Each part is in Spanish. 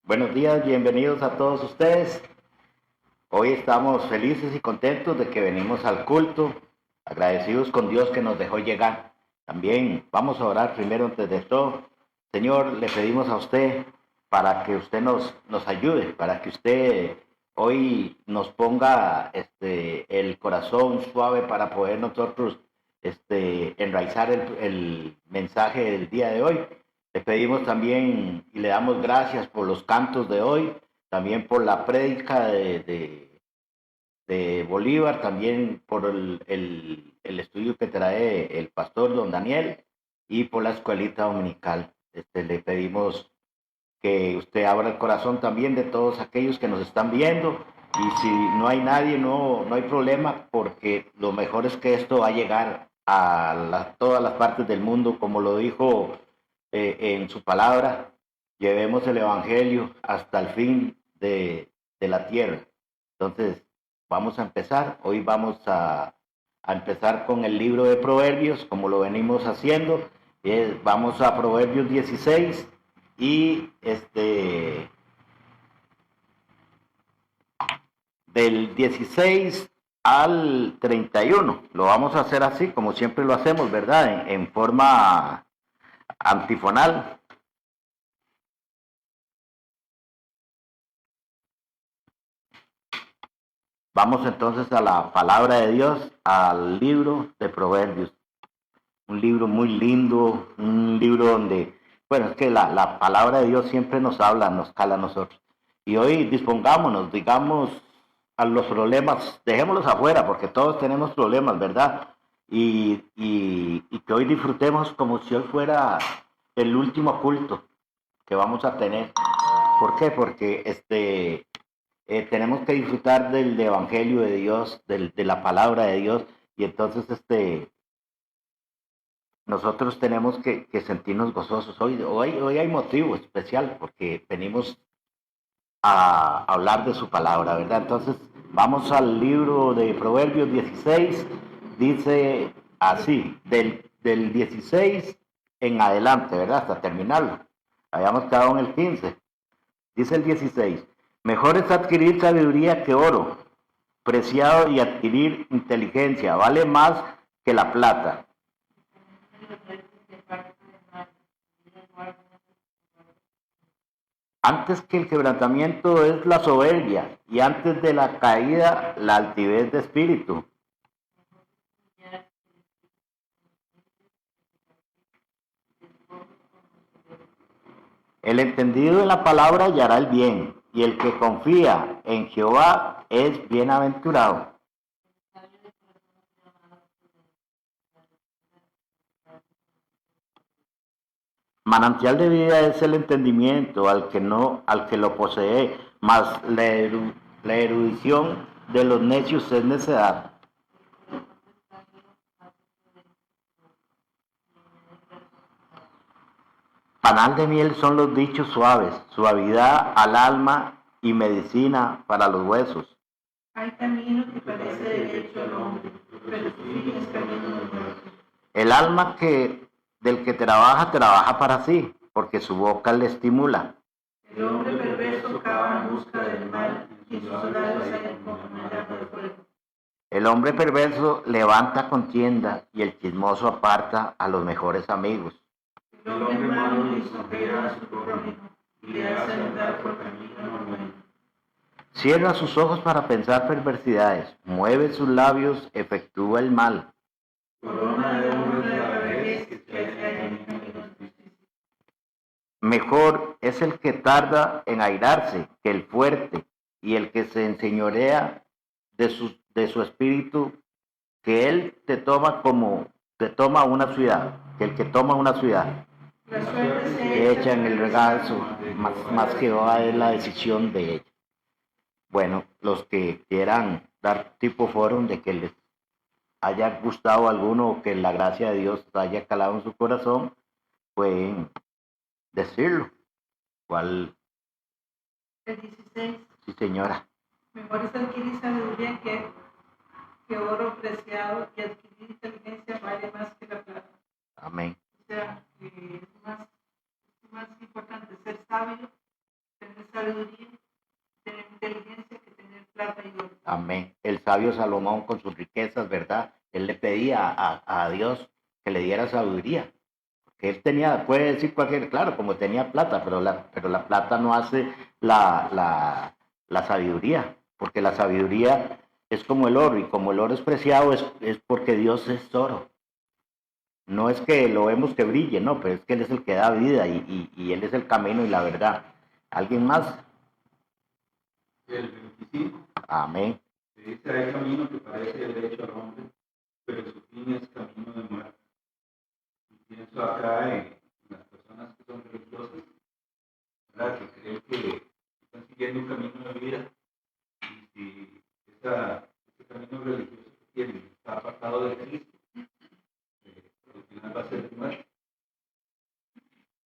Buenos días, bienvenidos a todos ustedes. Hoy estamos felices y contentos de que venimos al culto, agradecidos con Dios que nos dejó llegar. También vamos a orar primero antes de todo. Señor, le pedimos a usted para que usted nos ayude, para que usted hoy nos ponga el corazón suave para poder nosotros enraizar el mensaje del día de hoy. Le pedimos también y le damos gracias por los cantos de hoy, también por la prédica de Bolívar, también por el estudio que trae el pastor don Daniel y por la escuelita dominical. Le pedimos que usted abra el corazón también de todos aquellos que nos están viendo, y si no hay nadie, no hay problema, porque lo mejor es que esto va a llegar a todas las partes del mundo, como lo dijo en su palabra. Llevemos el evangelio hasta el fin de la tierra. Entonces vamos a empezar. Hoy vamos a empezar con el libro de Proverbios, como lo venimos haciendo. Vamos a Proverbios 16 y del 16 al 31. Lo vamos a hacer así, como siempre lo hacemos, ¿verdad? En forma antifonal. Vamos entonces a la palabra de Dios, al libro de Proverbios. Un libro muy lindo, un libro donde, bueno, es que la palabra de Dios siempre nos habla, nos cala a nosotros. Y hoy dispongámonos, digamos, a los problemas, dejémoslos afuera, porque todos tenemos problemas, ¿verdad? Y que hoy disfrutemos como si hoy fuera el último culto que vamos a tener. ¿Por qué? Porque tenemos que disfrutar del evangelio de Dios, de la palabra de Dios, y entonces nosotros tenemos que sentirnos gozosos. Hoy hay motivo especial porque venimos a hablar de su palabra, ¿verdad? Entonces vamos al libro de Proverbios 16, dice así, del 16 en adelante, ¿verdad? Hasta terminarlo. Habíamos quedado en el 15. Dice el 16, mejor es adquirir sabiduría que oro, preciado, y adquirir inteligencia, vale más que la plata. Antes que el quebrantamiento es la soberbia, y antes de la caída la altivez de espíritu. El entendido en la palabra hallará el bien, y el que confía en Jehová es bienaventurado. Manantial de vida es el entendimiento al que lo posee, mas la erudición de los necios es necedad. Panal de miel son los dichos suaves, suavidad al alma y medicina para los huesos. Hay camino que parece derecho al hombre, pero su fin es camino de muerte. El alma del que trabaja para sí, porque su boca le estimula. El hombre perverso cava en busca del mal, y sus labios salen como una llama de fuego. El hombre perverso levanta contienda, y el chismoso aparta a los mejores amigos. El hombre malo lisonjea a su prójimo y le hace andar por camino bueno. Cierra sus ojos para pensar perversidades, mueve sus labios, efectúa el mal. Corona de hombre la vejez que haya en camino de justicia. Mejor es el que tarda en airarse que el fuerte, y el que se enseñorea de su espíritu, que él te toma una ciudad, que el que toma una ciudad. La suerte se Que echa en el regazo, más que va es la decisión de ella. Bueno, los que quieran dar tipo forum de que les haya gustado alguno o que la gracia de Dios haya calado en su corazón, pueden decirlo. ¿Cuál? El 16. Sí, señora. Mejor es adquirir sabiduría que oro preciado, y adquirir inteligencia vale más que la plata. Amén. O sea, es más importante ser sabio, tener sabiduría sabiduría, tener inteligencia que tener plata y oro. Amén. El sabio Salomón con sus riquezas, ¿verdad? Él le pedía a Dios que le diera sabiduría. Porque él tenía, puede decir cualquier, claro, como tenía plata, pero la plata no hace la sabiduría. Porque la sabiduría es como el oro, y como el oro es preciado, es porque Dios es oro. No es que lo vemos que brille, no, pero es que Él es el que da vida y Él es el camino y la verdad. ¿Alguien más? El 25. Amén. Dice, hay camino que parece derecho al hombre, pero su fin es camino de muerte. Y pienso acá en las personas que son religiosas, ¿verdad? Que creen que están siguiendo un camino de vida, y si ese camino religioso que tienen está apartado de Cristo, al final va a ser muerte.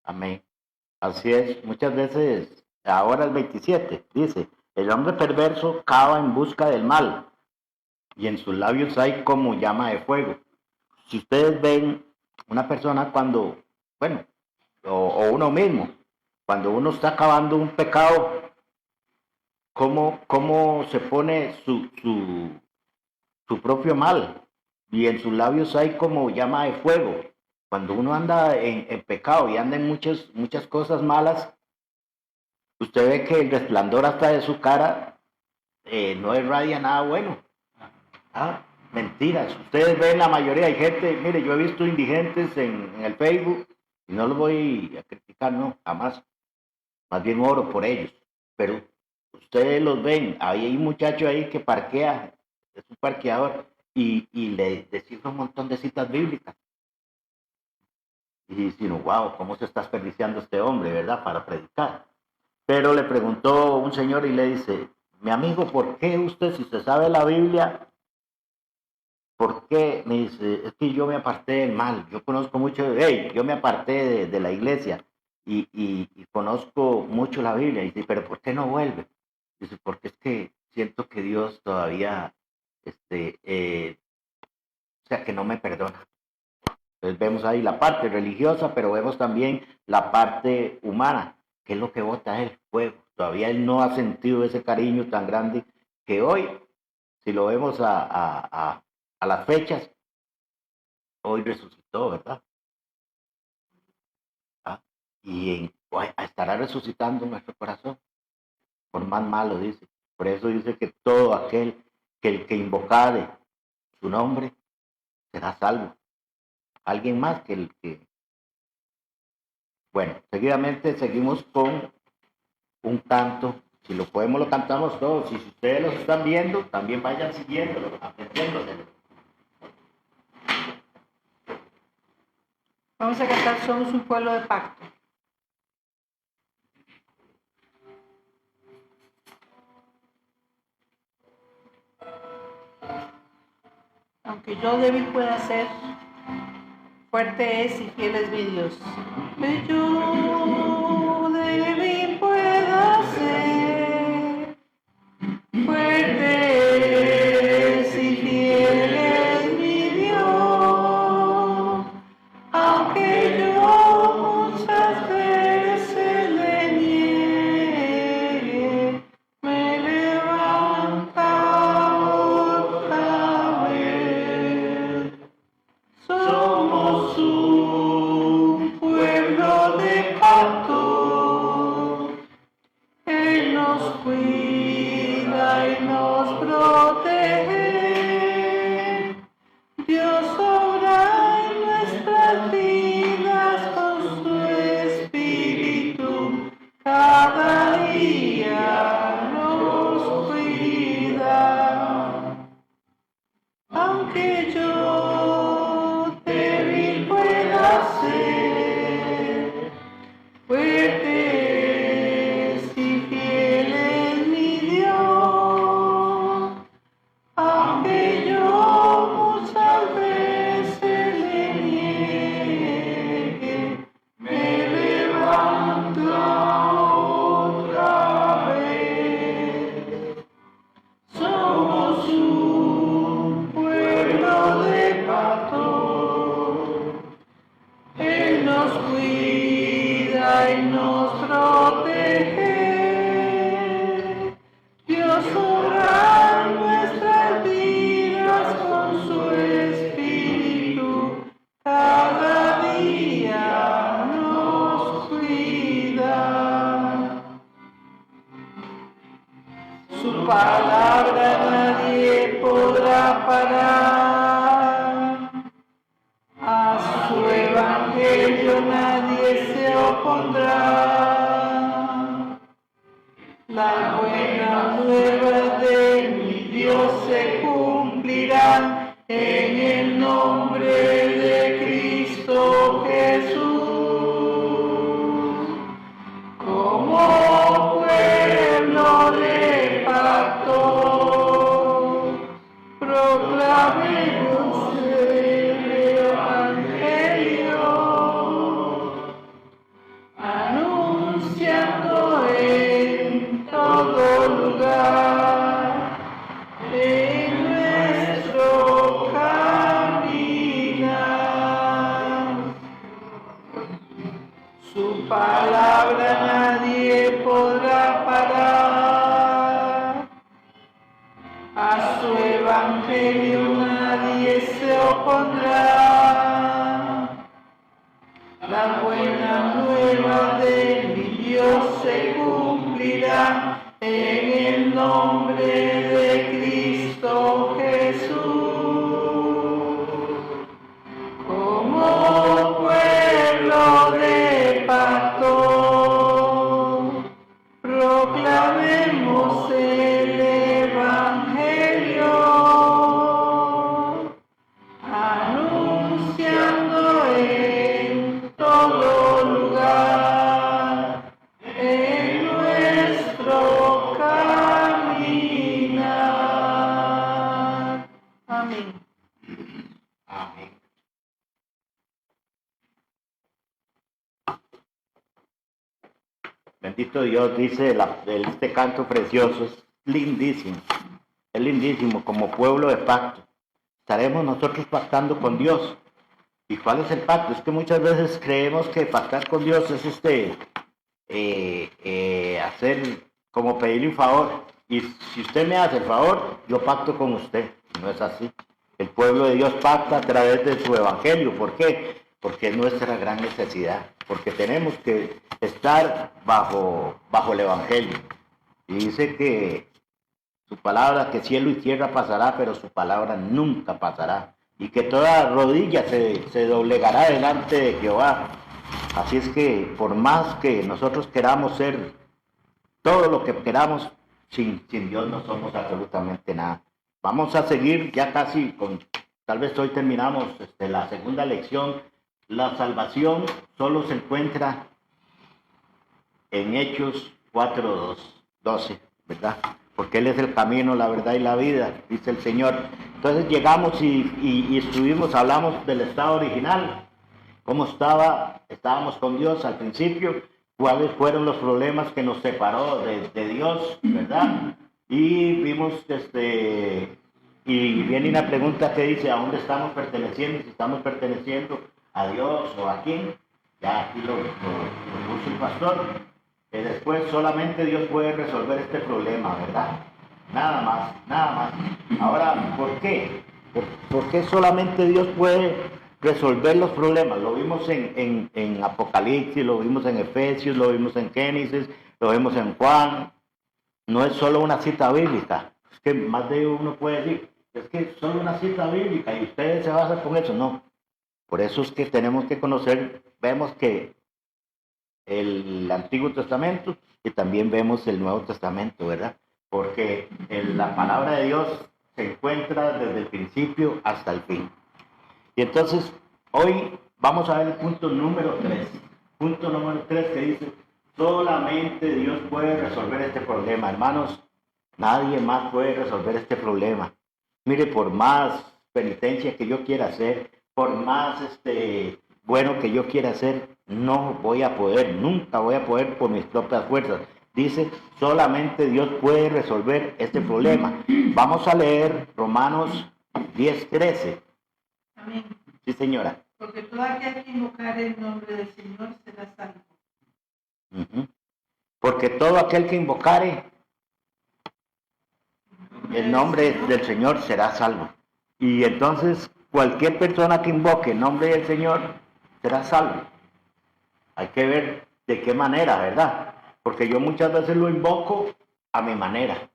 Amén. Así es. Muchas veces, ahora el 27, dice, el hombre perverso cava en busca del mal, y en sus labios hay como llama de fuego. Si ustedes ven una persona cuando, bueno, o uno mismo, cuando uno está acabando un pecado, cómo se pone su propio mal, y en sus labios hay como llama de fuego. Cuando uno anda en pecado y anda en muchas cosas malas, usted ve que el resplandor hasta de su cara no irradia nada bueno. Ah, mentiras. Ustedes ven la mayoría, hay gente, mire, yo he visto indigentes en el Facebook, y no los voy a criticar, no, jamás. Más bien oro por ellos. Pero ustedes los ven, hay un muchacho ahí que parquea, es un parqueador, y le descifra un montón de citas bíblicas. Y dice, wow, ¿cómo se está desperdiciando este hombre, verdad, para predicar? Pero le preguntó un señor y le dice, mi amigo, ¿por qué usted, si se sabe la Biblia, por qué? Me dice, es que yo me aparté del mal. Yo conozco mucho, yo me aparté de la iglesia y conozco mucho la Biblia. Y dice, pero ¿por qué no vuelve? Dice, porque es que siento que Dios todavía, o sea, que no me perdona. Entonces vemos ahí la parte religiosa, pero vemos también la parte humana, que es lo que bota el fuego. Todavía él no ha sentido ese cariño tan grande que hoy, si lo vemos a las fechas, hoy resucitó, ¿verdad? ¿Ah? Y estará resucitando en nuestro corazón, por más malo, dice. Por eso dice que todo aquel que el que invocare su nombre será salvo. Alguien más que el que... Bueno, seguidamente seguimos con un canto. Si lo podemos, lo cantamos todos. Y si ustedes los están viendo, también vayan siguiéndolo, aprendiéndoselo. Vamos a cantar Somos un pueblo de pacto. Aunque yo débil pueda ser, fuerte es y fiel es mi Dios. Que yo débil pueda ser, fuerte es y fiel es mi Dios. Aunque yo muchas veces le niegue, me levanta otra vez. Somos un pueblo de pacto. palabra nadie podrá parar. A su evangelio nadie se opondrá. La buena nueva de mi Dios se cumplirá en el nombre de Cristo Jesús. Como pueblo de pacto, proclamemos el evangelio, anunciando en todo lugar en nuestro caminar. Su palabra nadie podrá parar. A su evangelio nadie se opondrá. La buena nueva de mi Dios se cumplirá en el nombre de Cristo Jesús. Como pueblo de pacto, proclamemos el evangelio, anunciando en todo lugar en nuestro caminar. Amén. Amén. Bendito Dios, dice este canto precioso, es lindísimo, como pueblo de pacto. Estaremos nosotros pactando con Dios. ¿Y cuál es el pacto? Es que muchas veces creemos que pactar con Dios es hacer como pedirle un favor. Y si usted me hace el favor, yo pacto con usted. No es así. El pueblo de Dios pacta a través de su evangelio. ¿Por qué? Porque es nuestra gran necesidad. Porque tenemos que estar bajo el evangelio. Y dice que su palabra, que cielo y tierra pasará, pero su palabra nunca pasará. Y que toda rodilla se doblegará delante de Jehová. Así es que por más que nosotros queramos ser todo lo que queramos, sin Dios no somos absolutamente nada. Vamos a seguir ya casi tal vez hoy terminamos la segunda lección. La salvación solo se encuentra en Hechos 4:12, ¿verdad? Porque Él es el camino, la verdad y la vida, dice el Señor. Entonces llegamos y estuvimos, hablamos del estado original, cómo estábamos con Dios al principio, cuáles fueron los problemas que nos separó de Dios, ¿verdad? Y vimos, y viene una pregunta que dice, ¿a dónde estamos perteneciendo? Si estamos perteneciendo a Dios o a quién. Ya aquí lo puso el pastor. Después solamente Dios puede resolver este problema, ¿verdad? Nada más. Ahora, ¿por qué? ¿Por qué solamente Dios puede resolver los problemas? Lo vimos en Apocalipsis, lo vimos en Efesios, lo vimos en Génesis, lo vimos en Juan. No es solo una cita bíblica. Es que más de uno puede decir, es que es solo una cita bíblica y ustedes se basan con eso. No. Por eso es que tenemos que conocer, vemos que el Antiguo Testamento y también vemos el Nuevo Testamento, ¿verdad? Porque la palabra de Dios se encuentra desde el principio hasta el fin. Y entonces, hoy vamos a ver el punto número 3. Punto número 3 que dice, solamente Dios puede resolver este problema. Hermanos, nadie más puede resolver este problema. Mire, por más penitencia que yo quiera hacer, por más bueno que yo quiera hacer, no voy a poder, nunca voy a poder por mis propias fuerzas. Dice, solamente Dios puede resolver este problema. Vamos a leer Romanos 10:13. Amén. Sí, señora. Porque todo aquel que invocare el nombre del Señor será salvo. Porque todo aquel que invocare el nombre del Señor será salvo. Y entonces, cualquier persona que invoque el nombre del Señor será salvo. Hay que ver de qué manera, ¿verdad? Porque yo muchas veces lo invoco a mi manera,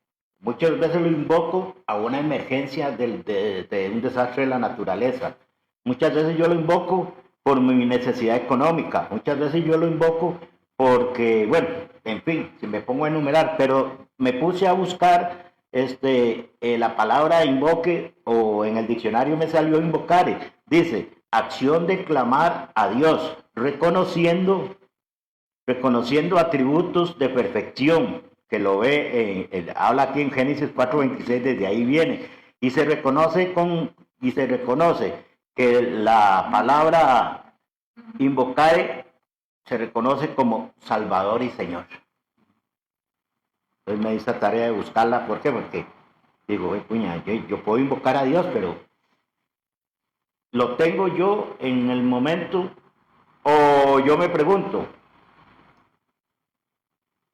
Muchas veces lo invoco a una emergencia de un desastre de la naturaleza. Muchas veces yo lo invoco por mi necesidad económica. Muchas veces yo lo invoco porque, bueno, en fin, si me pongo a enumerar, pero me puse a buscar la palabra invoque, o en el diccionario me salió invocare. Dice, acción de clamar a Dios, reconociendo atributos de perfección, que lo ve, habla aquí en Génesis 4:26, desde ahí viene, y se reconoce que la palabra invocare se reconoce como Salvador y Señor. Entonces me di esta tarea de buscarla. ¿Por qué? Porque digo, puña, yo puedo invocar a Dios, pero ¿lo tengo yo en el momento? O yo me pregunto,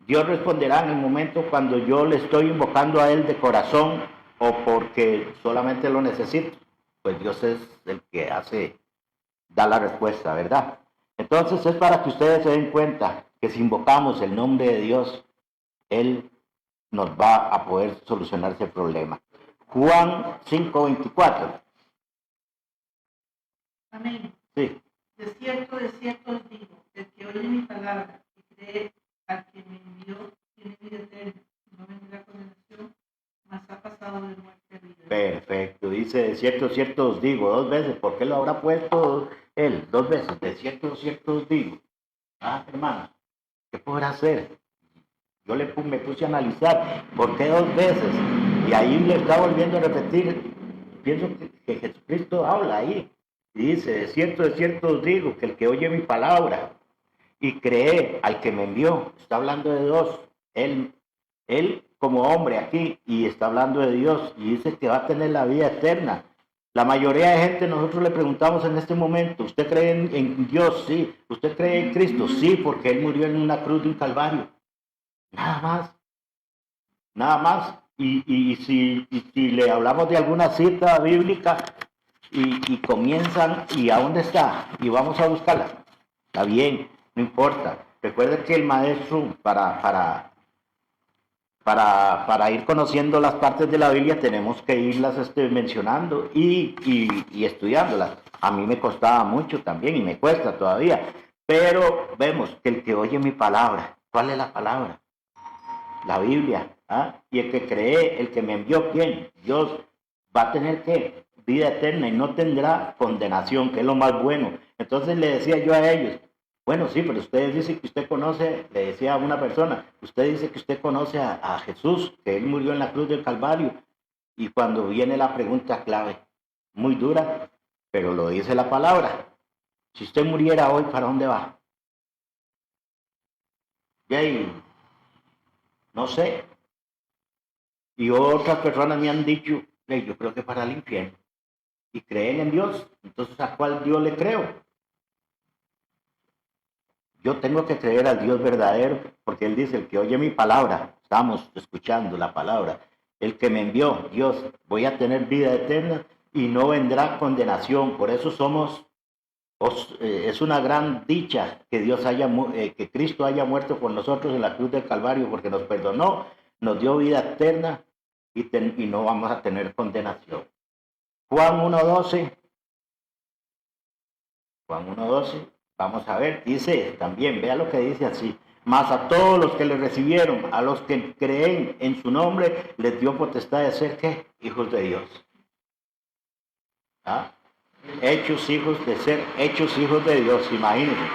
Dios responderá en el momento cuando yo le estoy invocando a Él de corazón, o porque solamente lo necesito. Pues Dios es el que da la respuesta, ¿verdad? Entonces es para que ustedes se den cuenta que si invocamos el nombre de Dios, Él nos va a poder solucionar ese problema. Juan 5:24. Amén. Sí. De cierto os digo, el que oye mi palabra y cree al que me envió, tiene vida eterna, no vendrá condenación, mas ha pasado de muerte a vida. Perfecto, dice, de cierto os digo, 2 veces. ¿Por qué lo habrá puesto él 2 veces? De cierto os digo. Ah, hermanos, ¿qué podrá hacer? Yo me puse a analizar, ¿por qué 2 veces? Y ahí le está volviendo a repetir. Pienso que Jesucristo habla ahí. Y dice, de cierto os digo, que el que oye mi palabra y cree al que me envió, está hablando de dos. Él como hombre aquí, y está hablando de Dios, y dice que va a tener la vida eterna. La mayoría de gente, nosotros le preguntamos en este momento, ¿usted cree en Dios? Sí. ¿Usted cree en Cristo? Sí, porque Él murió en una cruz de un calvario. Nada más. Nada más. Y si le hablamos de alguna cita bíblica y comienzan, ¿y a dónde está? Y vamos a buscarla. Está bien, no importa. Recuerden que el maestro, para ir conociendo las partes de la Biblia, tenemos que irlas mencionando y estudiándolas. A mí me costaba mucho también y me cuesta todavía. Pero vemos que el que oye mi palabra, ¿cuál es la palabra? La Biblia. ¿Ah? Y el que cree, el que me envió, ¿quién? Dios, va a tener ¿qué? Vida eterna, y no tendrá condenación, que es lo más bueno. Entonces le decía yo a ellos, bueno, sí, pero ustedes dicen que usted conoce, le decía a una persona, usted dice que usted conoce a Jesús, que Él murió en la cruz del Calvario. Y cuando viene la pregunta clave, muy dura, pero lo dice la palabra, si usted muriera hoy, ¿para dónde va? Y ahí, no sé. Y otras personas me han dicho, yo creo que para el infierno. Y creen en Dios. Entonces, ¿a cuál Dios le creo? Yo tengo que creer al Dios verdadero, porque Él dice, el que oye mi palabra, estamos escuchando la palabra, el que me envió, Dios, voy a tener vida eterna y no vendrá condenación. Por eso es una gran dicha que que Cristo haya muerto por nosotros en la cruz del Calvario, porque nos perdonó, nos dio vida eterna y no vamos a tener condenación. Juan 1:12, vamos a ver, dice también, vea lo que dice así, mas a todos los que le recibieron, a los que creen en su nombre, les dio potestad de ser, ¿qué? Hijos de Dios. ¿Ah? Hechos hijos de Dios, imagínense.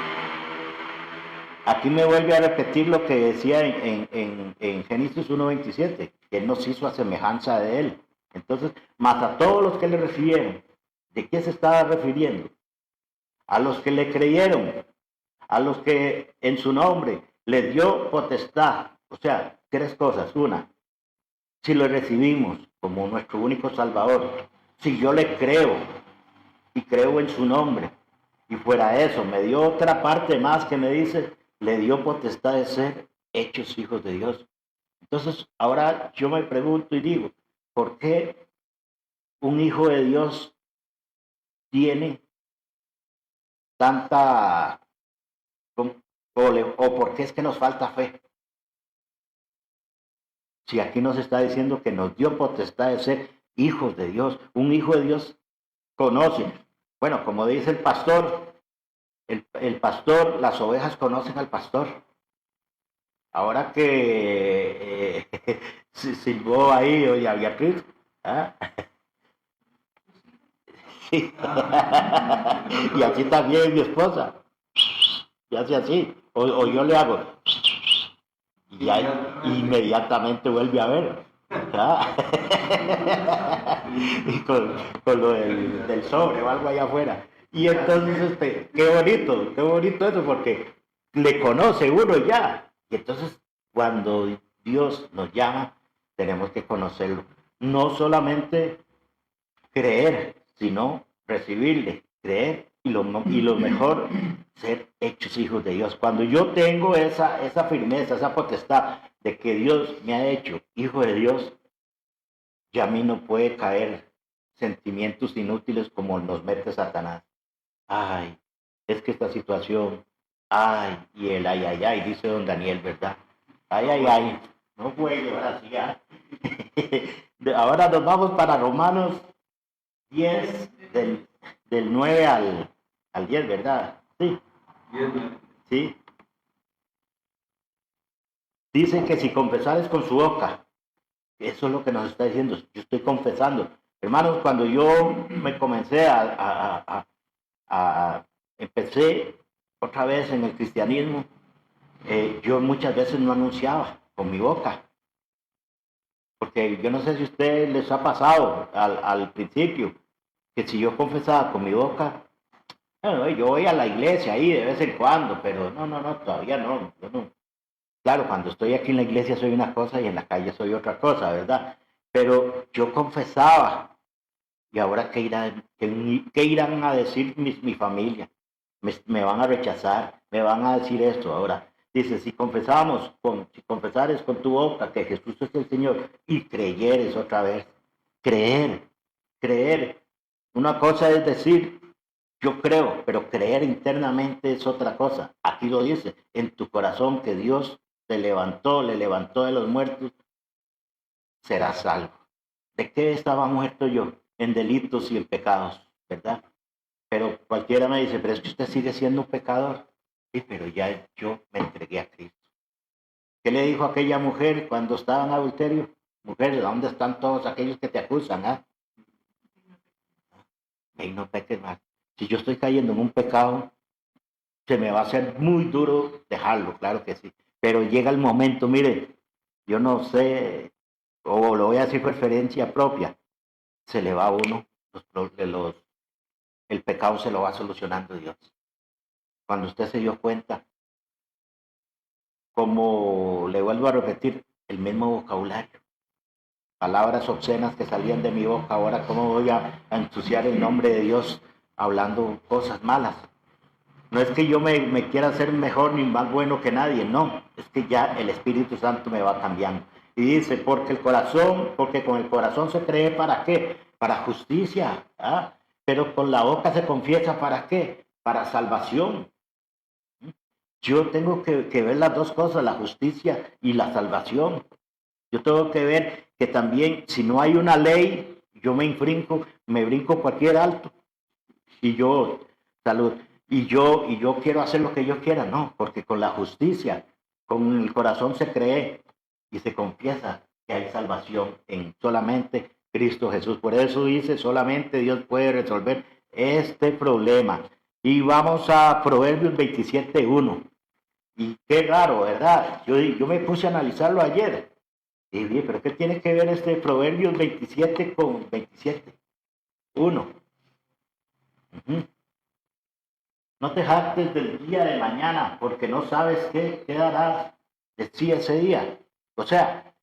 Aquí me vuelve a repetir lo que decía en Génesis 1:27, que Él nos hizo a semejanza de Él. Entonces, más a todos los que le recibieron, ¿de qué se estaba refiriendo? A los que le creyeron, a los que en su nombre les dio potestad. O sea, 3 cosas. Una, si lo recibimos como nuestro único Salvador, si yo le creo y creo en su nombre, y fuera eso, me dio otra parte más que me dice, le dio potestad de ser hechos hijos de Dios. Entonces, ahora yo me pregunto y digo, ¿por qué un hijo de Dios tiene tanta, o por qué es que nos falta fe? Si aquí nos está diciendo que nos dio potestad de ser hijos de Dios. Un hijo de Dios conoce. Bueno, como dice el pastor, el pastor, las ovejas conocen al pastor. Ahora que silbó ahí, oye, Beatriz, ¿ah? Sí. Y así también mi esposa. Y hace así. O yo le hago. Y ya inmediatamente vuelve a ver. ¿Ah? Y con lo del sobre o algo allá afuera. Y entonces, qué bonito eso, porque le conoce uno ya. Y entonces, cuando Dios nos llama, tenemos que conocerlo. No solamente creer, sino recibirle, creer y lo mejor, ser hechos hijos de Dios. Cuando yo tengo esa firmeza, esa potestad de que Dios me ha hecho hijo de Dios, ya a mí no puede caer sentimientos inútiles como nos mete Satanás. Ay, es que esta situación, ay, y el ay, dice don Daniel, ¿verdad? Ay, no juegue, ahora sí, ¿ah? Ahora nos vamos para Romanos 10, del 9 al 10, ¿verdad? Sí. 10. Sí. Dice que si confesares con su boca, eso es lo que nos está diciendo, yo estoy confesando. Hermanos, cuando yo me comencé empecé otra vez en el cristianismo, yo muchas veces no anunciaba con mi boca. Porque yo no sé si a ustedes les ha pasado al principio, que si yo confesaba con mi boca, bueno, yo voy a la iglesia ahí de vez en cuando, pero no, todavía no, yo no. Claro, cuando estoy aquí en la iglesia soy una cosa y en la calle soy otra cosa, ¿verdad? Pero yo confesaba, y ahora qué irán a decir mi familia? Me van a rechazar, me van a decir esto ahora. Dice, si confesares con tu boca que Jesús es el Señor y creyeres otra vez, creer. Una cosa es decir, yo creo, pero creer internamente es otra cosa. Aquí lo dice, en tu corazón que Dios le levantó de los muertos, serás salvo. ¿De qué estaba muerto yo? En delitos y en pecados, ¿verdad? Pero cualquiera me dice, pero es que usted sigue siendo un pecador. Sí, pero ya yo me entregué a Cristo. ¿Qué le dijo aquella mujer cuando estaba en adulterio? Mujer, ¿dónde están todos aquellos que te acusan? ¿Ah? Y no peques más. Si yo estoy cayendo en un pecado, se me va a hacer muy duro dejarlo, claro que sí. Pero llega el momento, mire, yo no sé, o lo voy a decir por referencia propia, se le va a uno, el pecado se lo va solucionando Dios. Cuando usted se dio cuenta, como le vuelvo a repetir, el mismo vocabulario, palabras obscenas que salían de mi boca, ahora cómo voy a ensuciar el nombre de Dios hablando cosas malas. No es que yo me quiera hacer mejor ni más bueno que nadie, no, es que ya el Espíritu Santo me va cambiando. Y dice, porque con el corazón se cree ¿para qué? Para justicia, ¿ah? Pero con la boca se confiesa ¿para qué? Para salvación. Yo tengo que ver las dos cosas, la justicia y la salvación. Yo tengo que ver que también si no hay una ley, yo me brinco cualquier alto y yo, salud, y yo quiero hacer lo que yo quiera, no, porque con la justicia, con el corazón se cree y se confiesa que hay salvación en solamente Cristo Jesús. Por eso dice, solamente Dios puede resolver este problema. Y vamos a Proverbios 27:1. Y qué raro, ¿verdad? Yo me puse a analizarlo ayer. Y bien, pero ¿qué tiene que ver este Proverbios 27 con 27:1? No te jactes del día de mañana, porque no sabes qué dará de sí ese día. O sea,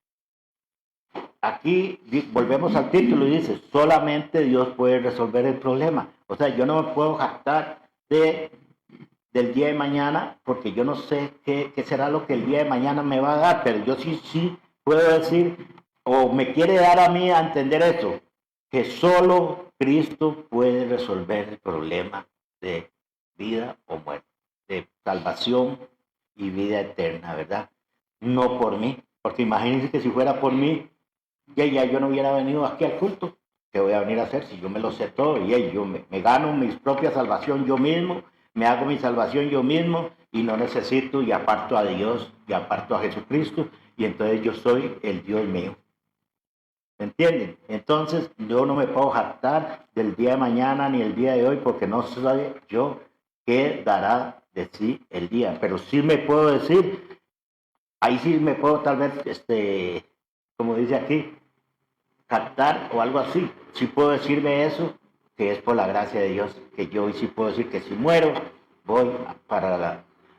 aquí volvemos al título y dice, solamente Dios puede resolver el problema. O sea, yo no me puedo jactar del día de mañana, porque yo no sé qué será lo que el día de mañana me va a dar, pero yo sí puedo decir, o me quiere dar a mí a entender eso, que solo Cristo puede resolver el problema de vida o muerte, de salvación y vida eterna, ¿verdad? No por mí, Porque imagínense que si fuera por mí, ya yo no hubiera venido aquí al culto. ¿Qué voy a venir a hacer si yo me lo sé todo? Y yo me gano mi propia salvación yo mismo, me hago mi salvación yo mismo y no necesito y aparto a Dios y aparto a Jesucristo y entonces yo soy el Dios mío. ¿Me entienden? Entonces yo no me puedo jactar del día de mañana ni el día de hoy porque no sé yo qué dará de sí el día. Pero sí me puedo decir, ahí sí me puedo tal vez, como dice aquí, captar o algo así. Sí puedo decirme eso, que es por la gracia de Dios, que yo hoy sí puedo decir que si muero, voy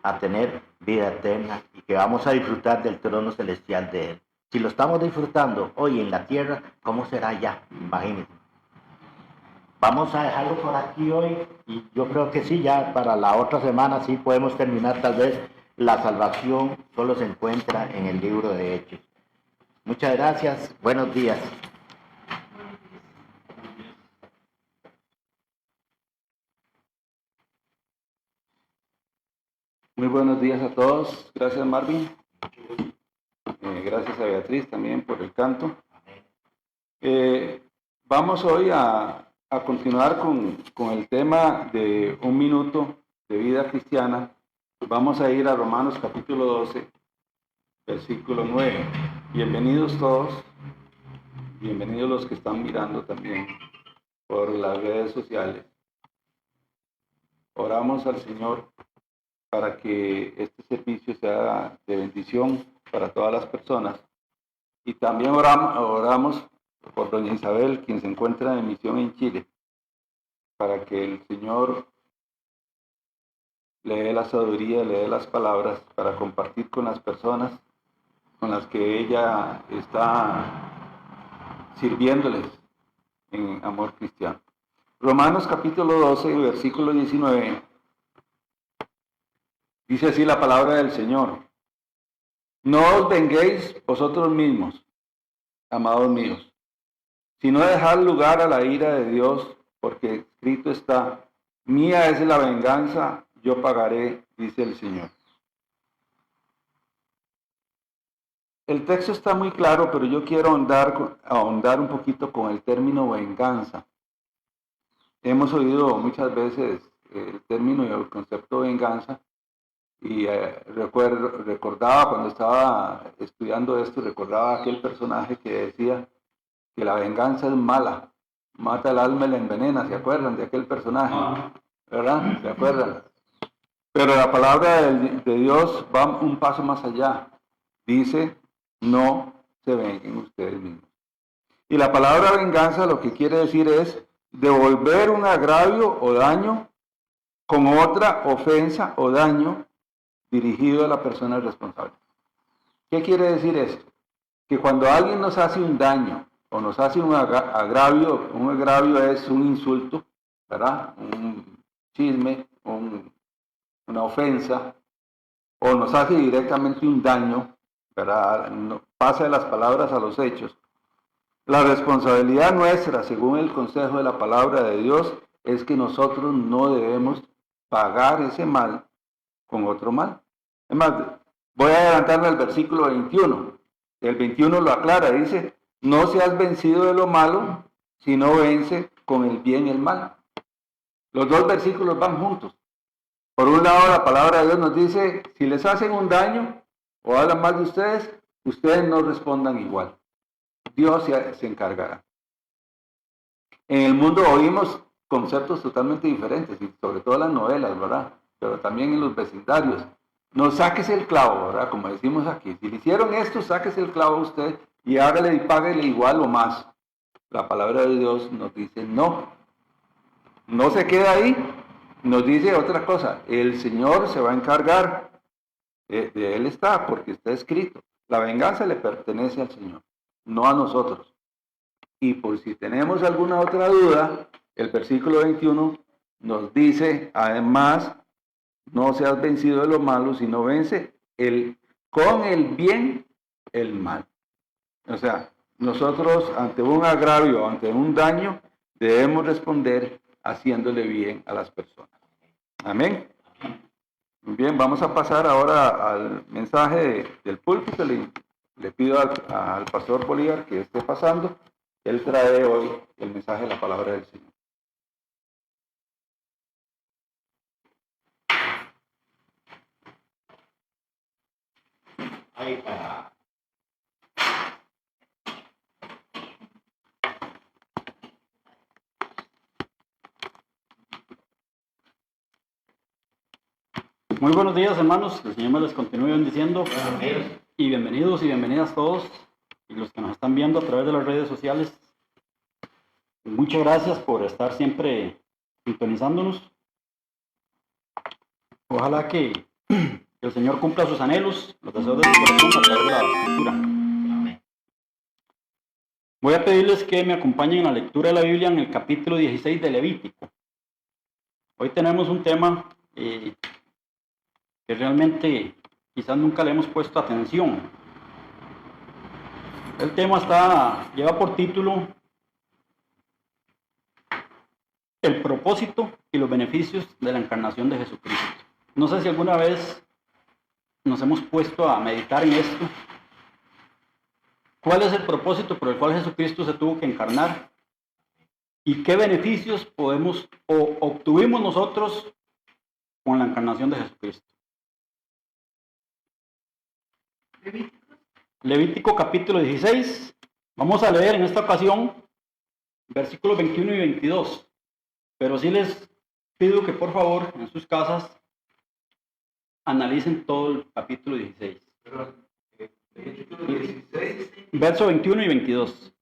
a tener vida eterna y que vamos a disfrutar del trono celestial de Él. Si lo estamos disfrutando hoy en la tierra, ¿cómo será ya? Imagínense. Vamos a dejarlo por aquí hoy y yo creo que sí, ya para la otra semana sí podemos terminar tal vez. La salvación solo se encuentra en el libro de Hechos. Muchas gracias, buenos días. Muy buenos días a todos. Gracias, Marvin. Gracias a Beatriz también por el canto. Vamos hoy a continuar con el tema de un minuto de vida cristiana. Vamos a ir a Romanos capítulo 12, versículo 9. Bienvenidos todos. Bienvenidos los que están mirando también por las redes sociales. Oramos al Señor para que este servicio sea de bendición para todas las personas. Y también oramos por doña Isabel, quien se encuentra en misión en Chile, para que el Señor le dé la sabiduría, le dé las palabras para compartir con las personas con las que ella está sirviéndoles en amor cristiano. Romanos capítulo 12, versículo 19. Dice así la palabra del Señor: no os venguéis vosotros mismos, amados míos, sino dejad lugar a la ira de Dios, porque escrito está: mía es la venganza, yo pagaré, dice el Señor. El texto está muy claro, pero yo quiero ahondar un poquito con el término venganza. Hemos oído muchas veces el término y el concepto venganza. Y recordaba cuando estaba estudiando esto, recordaba aquel personaje que decía que la venganza es mala, mata el alma y la envenena. ¿Se acuerdan de aquel personaje? ¿Verdad? ¿Se acuerdan? Pero la palabra de Dios va un paso más allá. Dice: no se vengan ustedes mismos. Y la palabra venganza lo que quiere decir es devolver un agravio o daño con otra ofensa o daño dirigido a la persona responsable. ¿Qué quiere decir esto? Que cuando alguien nos hace un daño o nos hace un agravio es un insulto, ¿verdad? Un chisme, una ofensa, o nos hace directamente un daño, ¿verdad? Pasa de las palabras a los hechos. La responsabilidad nuestra, según el consejo de la palabra de Dios, es que nosotros no debemos pagar ese mal con otro mal. Es más, voy a adelantarme al versículo 21. El 21 lo aclara, dice: no seas vencido de lo malo, sino vence con el bien el mal. Los dos versículos van juntos. Por un lado, la palabra de Dios nos dice: si les hacen un daño o hablan mal de ustedes, ustedes no respondan igual. Dios se encargará. En el mundo oímos conceptos totalmente diferentes, y sobre todo en las novelas, ¿verdad? Pero también en los vecindarios. No saques el clavo, ¿verdad? Como decimos aquí. Si le hicieron esto, sáquese el clavo a usted y hágale y páguele igual o más. La palabra de Dios nos dice no. No se queda ahí. Nos dice otra cosa: el Señor se va a encargar. De Él está, porque está escrito. La venganza le pertenece al Señor, no a nosotros. Y por si tenemos alguna otra duda, el versículo 21 nos dice, además: no seas vencido de lo malo, sino vence con el bien el mal. O sea, nosotros ante un agravio, ante un daño, debemos responder haciéndole bien a las personas. Amén. Muy bien, vamos a pasar ahora al mensaje del púlpito. Le le pido al pastor Bolívar que esté pasando. Él trae hoy el mensaje de la palabra del Señor. Ahí está. Muy buenos días, hermanos. El Señor me les continúe bendiciendo. Bienvenidos. Y bienvenidos y bienvenidas todos. Y los que nos están viendo a través de las redes sociales. Muchas gracias por estar siempre sintonizándonos. Ojalá que el Señor cumpla sus anhelos, los deseos de su corazón a través de la Escritura. Amén. Voy a pedirles que me acompañen en la lectura de la Biblia en el capítulo 16 de Levítico. Hoy tenemos un tema que realmente quizás nunca le hemos puesto atención. El tema lleva por título El propósito y los beneficios de la encarnación de Jesucristo. No sé si alguna vez nos hemos puesto a meditar en esto. ¿Cuál es el propósito por el cual Jesucristo se tuvo que encarnar? ¿Y qué beneficios podemos o obtuvimos nosotros con la encarnación de Jesucristo? Levítico capítulo 16. Vamos a leer en esta ocasión versículos 21 y 22. Pero sí les pido que por favor en sus casas analicen todo el capítulo 16. Verso 21 y 22.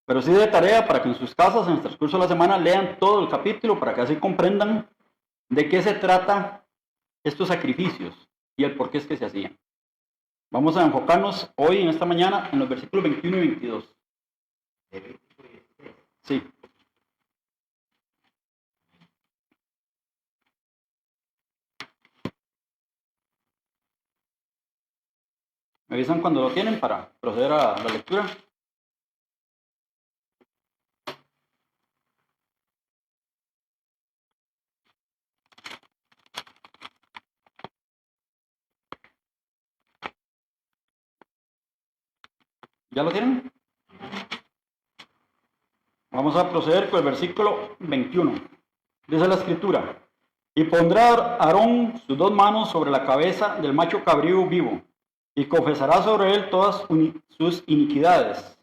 Pero sí de tarea para que en sus casas en el transcurso de la semana lean todo el capítulo para que así comprendan de qué se trata estos sacrificios y el por qué es que se hacían. Vamos a enfocarnos hoy, en esta mañana, en los versículos 21 y 22. Sí. Me avisan cuando lo tienen para proceder a la lectura. ¿Ya lo tienen? Vamos a proceder con el versículo 21. Dice la Escritura: y pondrá Aarón sus dos manos sobre la cabeza del macho cabrío vivo, y confesará sobre él todas sus iniquidades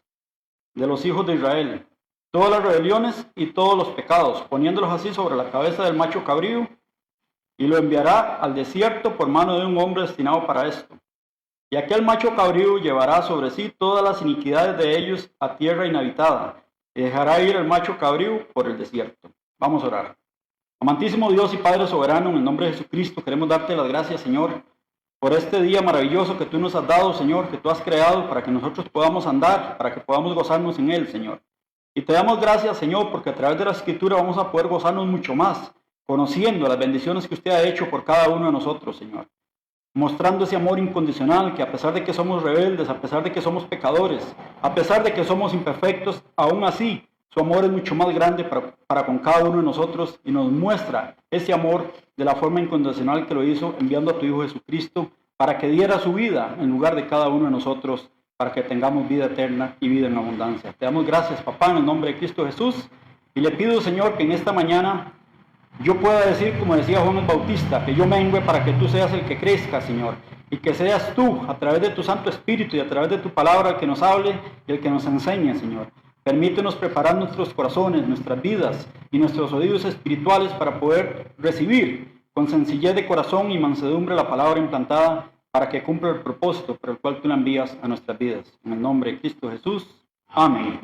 de los hijos de Israel, todas las rebeliones y todos los pecados, poniéndolos así sobre la cabeza del macho cabrío, y lo enviará al desierto por mano de un hombre destinado para esto. Y aquel macho cabrío llevará sobre sí todas las iniquidades de ellos a tierra inhabitada, y dejará ir el macho cabrío por el desierto. Vamos a orar. Amantísimo Dios y Padre soberano, en el nombre de Jesucristo, queremos darte las gracias, Señor, por este día maravilloso que tú nos has dado, Señor, que tú has creado para que nosotros podamos andar, para que podamos gozarnos en él, Señor. Y te damos gracias, Señor, porque a través de la Escritura vamos a poder gozarnos mucho más, conociendo las bendiciones que usted ha hecho por cada uno de nosotros, Señor. Mostrando ese amor incondicional que a pesar de que somos rebeldes, a pesar de que somos pecadores, a pesar de que somos imperfectos, aún así su amor es mucho más grande para con cada uno de nosotros y nos muestra ese amor de la forma incondicional que lo hizo enviando a tu Hijo Jesucristo para que diera su vida en lugar de cada uno de nosotros, para que tengamos vida eterna y vida en abundancia. Te damos gracias, papá, en el nombre de Cristo Jesús, y le pido, Señor, que en esta mañana yo pueda decir, como decía Juan el Bautista, que yo mengüe para que tú seas el que crezca, Señor, y que seas tú, a través de tu Santo Espíritu y a través de tu palabra, el que nos hable y el que nos enseñe, Señor. Permítenos preparar nuestros corazones, nuestras vidas y nuestros oídos espirituales para poder recibir con sencillez de corazón y mansedumbre la palabra implantada para que cumpla el propósito por el cual tú la envías a nuestras vidas. En el nombre de Cristo Jesús. Amén.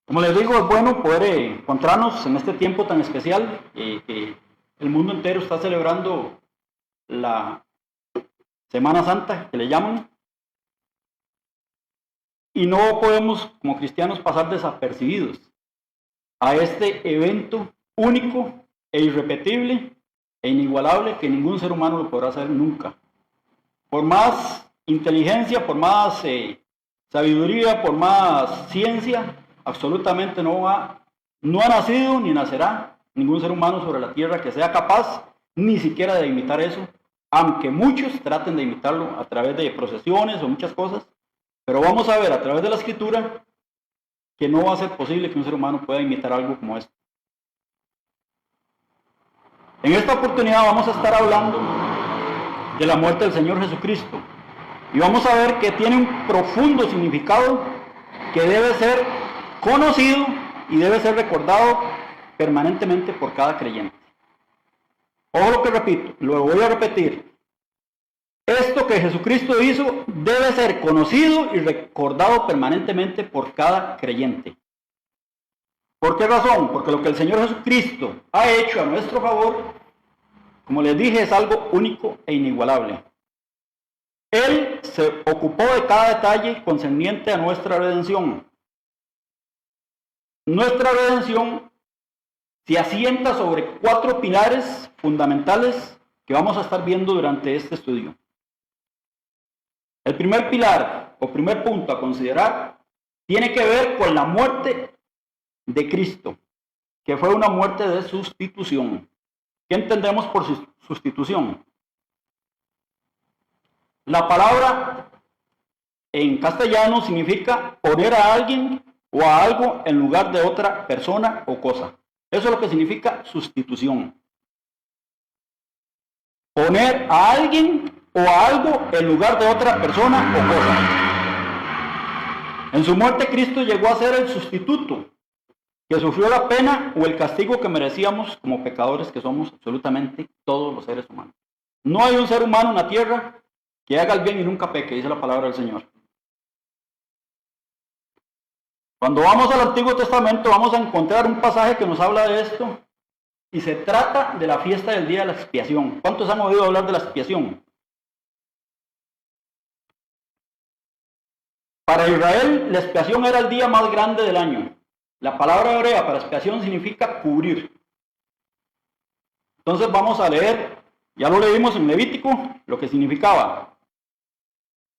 Como les digo, es bueno poder encontrarnos en este tiempo tan especial que el mundo entero está celebrando la Semana Santa, que le llaman, y no podemos como cristianos pasar desapercibidos a este evento único e irrepetible e inigualable que ningún ser humano lo podrá hacer nunca. Por más inteligencia, por más sabiduría, por más ciencia, absolutamente no ha nacido ni nacerá ningún ser humano sobre la tierra que sea capaz ni siquiera de imitar eso aunque muchos traten de imitarlo a través de procesiones o muchas cosas, pero vamos a ver a través de la Escritura que no va a ser posible que un ser humano pueda imitar algo como esto. En esta oportunidad vamos a estar hablando de la muerte del Señor Jesucristo y vamos a ver que tiene un profundo significado que debe ser conocido y debe ser recordado permanentemente por cada creyente. Ojo lo que repito, lo voy a repetir. Esto que Jesucristo hizo debe ser conocido y recordado permanentemente por cada creyente. ¿Por qué razón? Porque lo que el Señor Jesucristo ha hecho a nuestro favor, como les dije, es algo único e inigualable. Él se ocupó de cada detalle concerniente a nuestra redención. Nuestra redención se asienta sobre 4 pilares fundamentales que vamos a estar viendo durante este estudio. El primer pilar o primer punto a considerar tiene que ver con la muerte de Cristo, que fue una muerte de sustitución. ¿Qué entendemos por sustitución? La palabra en castellano significa poner a alguien o a algo en lugar de otra persona o cosa. Eso es lo que significa sustitución. Poner a alguien o a algo en lugar de otra persona o cosa. En su muerte Cristo llegó a ser el sustituto que sufrió la pena o el castigo que merecíamos como pecadores que somos absolutamente todos los seres humanos. No hay un ser humano en la tierra que haga el bien y nunca peque, dice la palabra del Señor. Cuando vamos al Antiguo Testamento vamos a encontrar un pasaje que nos habla de esto y se trata de la fiesta del día de la expiación. ¿Cuántos han oído hablar de la expiación? Para Israel, la expiación era el día más grande del año. La palabra hebrea para expiación significa cubrir. Entonces vamos a leer, ya lo leímos en Levítico, lo que significaba.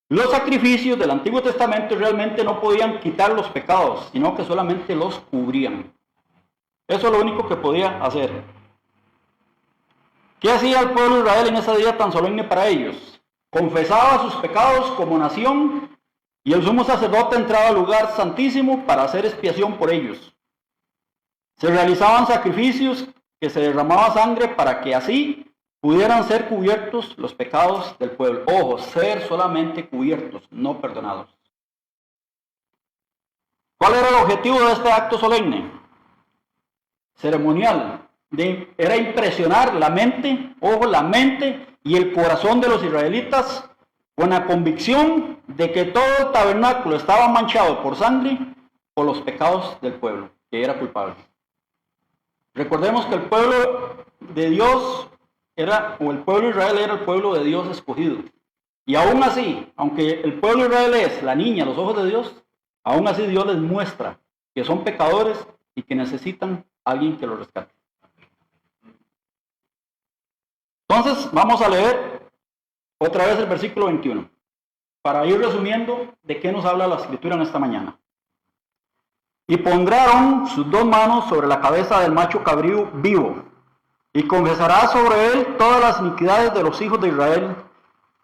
Los sacrificios del Antiguo Testamento realmente no podían quitar los pecados, sino que solamente los cubrían. Eso es lo único que podía hacer. ¿Qué hacía el pueblo de Israel en ese día tan solemne para ellos? Confesaba sus pecados como nación y el sumo sacerdote entraba al lugar santísimo para hacer expiación por ellos. Se realizaban sacrificios que se derramaba sangre para que así pudieran ser cubiertos los pecados del pueblo. Ojo, ser solamente cubiertos, no perdonados. ¿Cuál era el objetivo de este acto solemne? Ceremonial. Era impresionar la mente, ojo, la mente y el corazón de los israelitas con la convicción de que todo el tabernáculo estaba manchado por sangre por los pecados del pueblo, que era culpable. Recordemos que el pueblo de Dios el pueblo de Israel era el pueblo de Dios escogido. Y aún así, aunque el pueblo de Israel es la niña a los ojos de Dios, aún así Dios les muestra que son pecadores y que necesitan a alguien que los rescate. Entonces, vamos a leer otra vez el versículo 21, para ir resumiendo de qué nos habla la Escritura en esta mañana. Y pondrá Aarón sus 2 manos sobre la cabeza del macho cabrío vivo, y confesará sobre él todas las iniquidades de los hijos de Israel,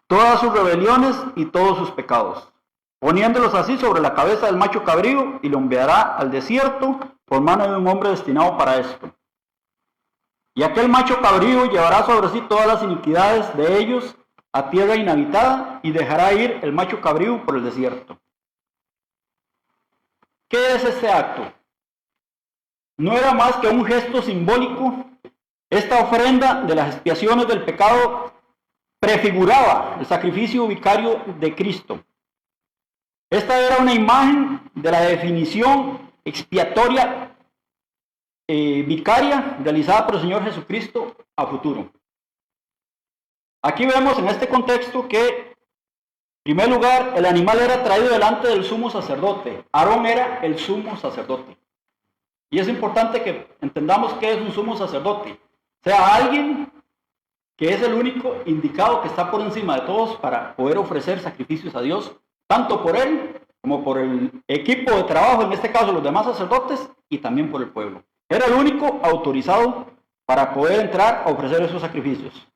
todas sus rebeliones y todos sus pecados, poniéndolos así sobre la cabeza del macho cabrío, y lo enviará al desierto por mano de un hombre destinado para esto. Y aquel macho cabrío llevará sobre sí todas las iniquidades de ellos a tierra inhabitada, y dejará ir el macho cabrío por el desierto. ¿Qué es este acto? No era más que un gesto simbólico. Esta ofrenda de las expiaciones del pecado prefiguraba el sacrificio vicario de Cristo. Esta era una imagen de la definición expiatoria vicaria realizada por el Señor Jesucristo a futuro. Aquí vemos en este contexto que, en primer lugar, el animal era traído delante del sumo sacerdote. Aarón era el sumo sacerdote. Y es importante que entendamos qué es un sumo sacerdote. O sea, alguien que es el único indicado que está por encima de todos para poder ofrecer sacrificios a Dios, tanto por él como por el equipo de trabajo, en este caso los demás sacerdotes, y también por el pueblo. Era el único autorizado para poder entrar a ofrecer esos sacrificios.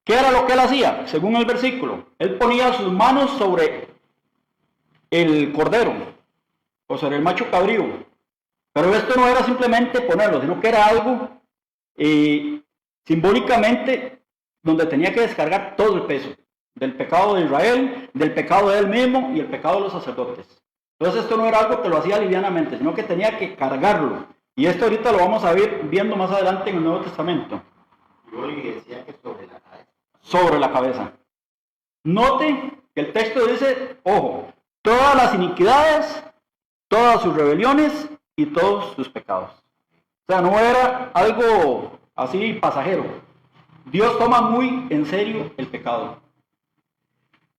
¿Qué era lo que él hacía? Según el versículo, él ponía sus manos sobre el cordero o sobre el macho cabrío. Pero esto no era simplemente ponerlo, sino que era algo simbólicamente donde tenía que descargar todo el peso del pecado de Israel, del pecado de él mismo y el pecado de los sacerdotes. Entonces esto no era algo que lo hacía livianamente, sino que tenía que cargarlo. Y esto ahorita lo vamos a ir viendo más adelante en el Nuevo Testamento. Y decía que sobre la cabeza. Sobre la cabeza. Note que el texto dice, ojo, todas las iniquidades, todas sus rebeliones y todos sus pecados. O sea, no era algo así pasajero. Dios toma muy en serio el pecado.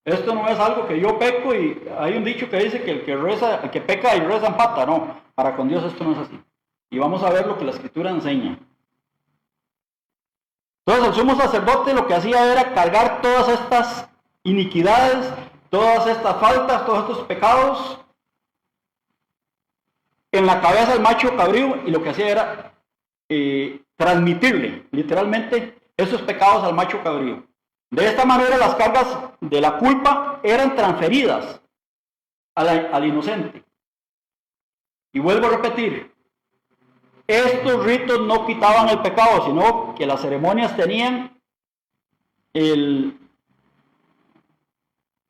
Esto no es algo que yo peco y hay un dicho que dice que el que peca y reza empata. No, para con Dios esto no es así. Y vamos a ver lo que la Escritura enseña. Entonces el sumo sacerdote lo que hacía era cargar todas estas iniquidades, todas estas faltas, todos estos pecados en la cabeza del macho cabrío, y lo que hacía era transmitirle literalmente esos pecados al macho cabrío. De esta manera las cargas de la culpa eran transferidas al inocente. Y vuelvo a repetir, estos ritos no quitaban el pecado, sino que las ceremonias tenían el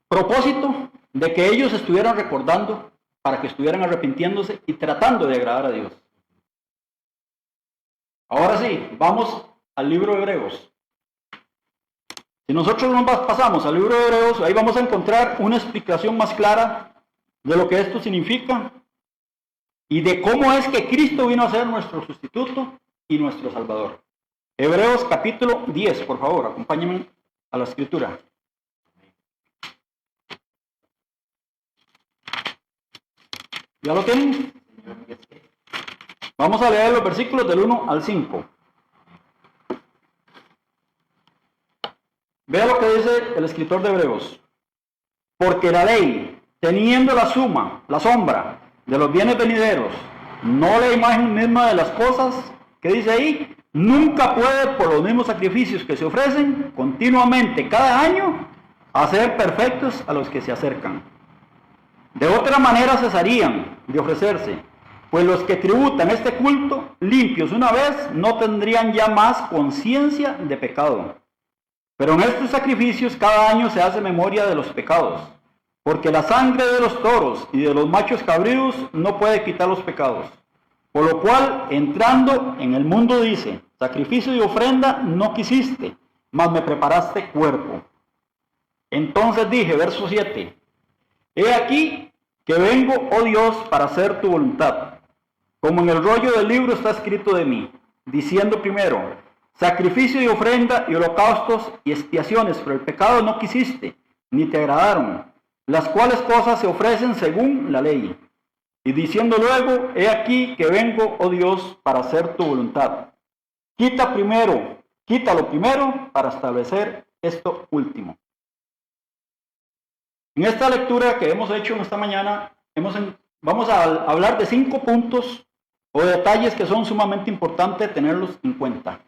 propósito de que ellos estuvieran recordando, para que estuvieran arrepintiéndose y tratando de agradar a Dios. Ahora sí, vamos al libro de Hebreos. Si nosotros nos pasamos al libro de Hebreos, ahí vamos a encontrar una explicación más clara de lo que esto significa y de cómo es que Cristo vino a ser nuestro sustituto y nuestro Salvador. Hebreos capítulo 10, por favor, acompáñenme a la escritura. ¿Ya lo tienen? Vamos a leer los versículos del 1 al 5. Vea lo que dice el escritor de Hebreos. Porque la ley, teniendo la sombra de los bienes venideros, no la imagen misma de las cosas, que dice ahí, nunca puede, por los mismos sacrificios que se ofrecen continuamente cada año, hacer perfectos a los que se acercan. De otra manera cesarían de ofrecerse, pues los que tributan este culto, limpios una vez, no tendrían ya más conciencia de pecado. Pero en estos sacrificios cada año se hace memoria de los pecados, porque la sangre de los toros y de los machos cabríos no puede quitar los pecados. Por lo cual, entrando en el mundo dice, sacrificio y ofrenda no quisiste, mas me preparaste cuerpo. Entonces dije, verso 7, he aquí que vengo, oh Dios, para hacer tu voluntad. Como en el rollo del libro está escrito de mí, diciendo primero, sacrificio y ofrenda y holocaustos y expiaciones por el pecado no quisiste, ni te agradaron, las cuales cosas se ofrecen según la ley. Y diciendo luego, he aquí que vengo, oh Dios, para hacer tu voluntad. Quítalo primero para establecer esto último. En esta lectura que hemos hecho en esta mañana, vamos a hablar de 5 puntos o detalles que son sumamente importantes tenerlos en cuenta.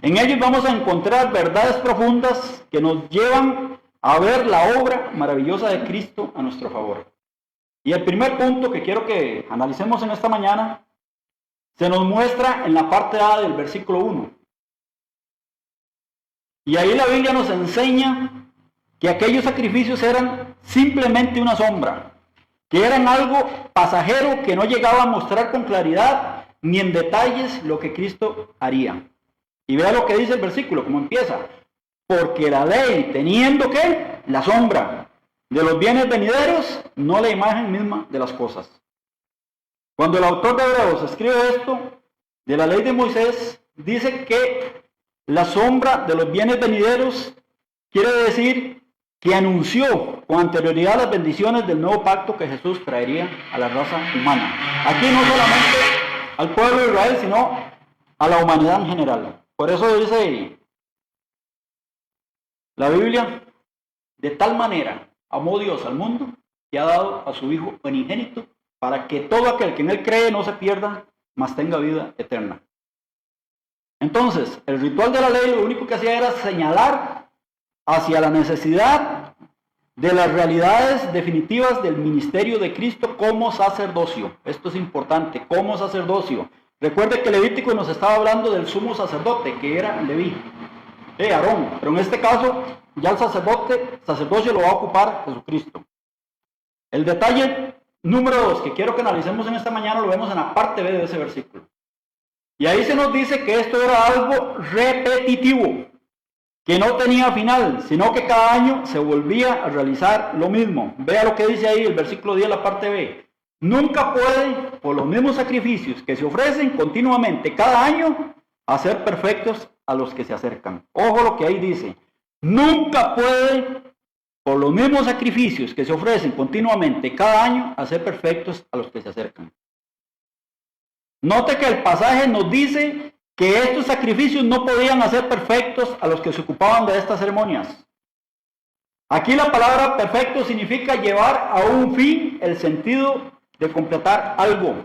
En ellos vamos a encontrar verdades profundas que nos llevan a ver la obra maravillosa de Cristo a nuestro favor. Y el primer punto que quiero que analicemos en esta mañana se nos muestra en la parte A del versículo 1. Y ahí la Biblia nos enseña que aquellos sacrificios eran simplemente una sombra, que eran algo pasajero que no llegaba a mostrar con claridad ni en detalles lo que Cristo haría. Y vea lo que dice el versículo, cómo empieza. Porque la ley, teniendo ¿qué? La sombra de los bienes venideros, no la imagen misma de las cosas. Cuando el autor de Hebreos escribe esto, de la ley de Moisés, dice que la sombra de los bienes venideros quiere decir que anunció con anterioridad las bendiciones del nuevo pacto que Jesús traería a la raza humana. Aquí no solamente al pueblo de Israel, sino a la humanidad en general. Por eso dice la Biblia, de tal manera amó Dios al mundo que ha dado a su Hijo unigénito para que todo aquel que en él cree no se pierda, mas tenga vida eterna. Entonces, el ritual de la ley lo único que hacía era señalar hacia la necesidad de las realidades definitivas del ministerio de Cristo como sacerdocio. Esto es importante, como sacerdocio. Recuerde que Levítico nos estaba hablando del sumo sacerdote, que era Leví, Aarón, pero en este caso ya el sacerdocio lo va a ocupar Jesucristo. El detalle número 2 que quiero que analicemos en esta mañana lo vemos en la parte B de ese versículo. Y ahí se nos dice que esto era algo repetitivo, que no tenía final, sino que cada año se volvía a realizar lo mismo. Vea lo que dice ahí el versículo 10, la parte B. Nunca pueden, por los mismos sacrificios que se ofrecen continuamente cada año, hacer perfectos a los que se acercan. Ojo lo que ahí dice. Nunca pueden, por los mismos sacrificios que se ofrecen continuamente cada año, hacer perfectos a los que se acercan. Note que el pasaje nos dice que estos sacrificios no podían hacer perfectos a los que se ocupaban de estas ceremonias. Aquí la palabra perfecto significa llevar a un fin el sentido de completar algo.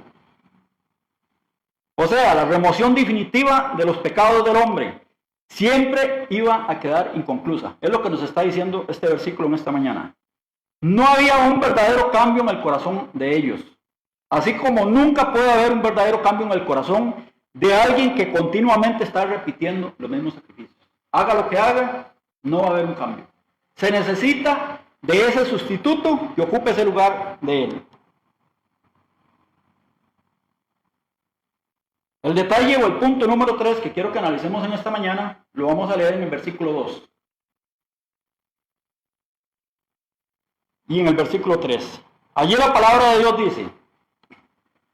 O sea, la remoción definitiva de los pecados del hombre siempre iba a quedar inconclusa. Es lo que nos está diciendo este versículo en esta mañana. No había un verdadero cambio en el corazón de ellos. Así como nunca puede haber un verdadero cambio en el corazón de alguien que continuamente está repitiendo los mismos sacrificios. Haga lo que haga, no va a haber un cambio. Se necesita de ese sustituto que ocupe ese lugar de él. El detalle o el punto número 3 que quiero que analicemos en esta mañana, lo vamos a leer en el versículo 2. Y en el versículo 3. Allí la palabra de Dios dice: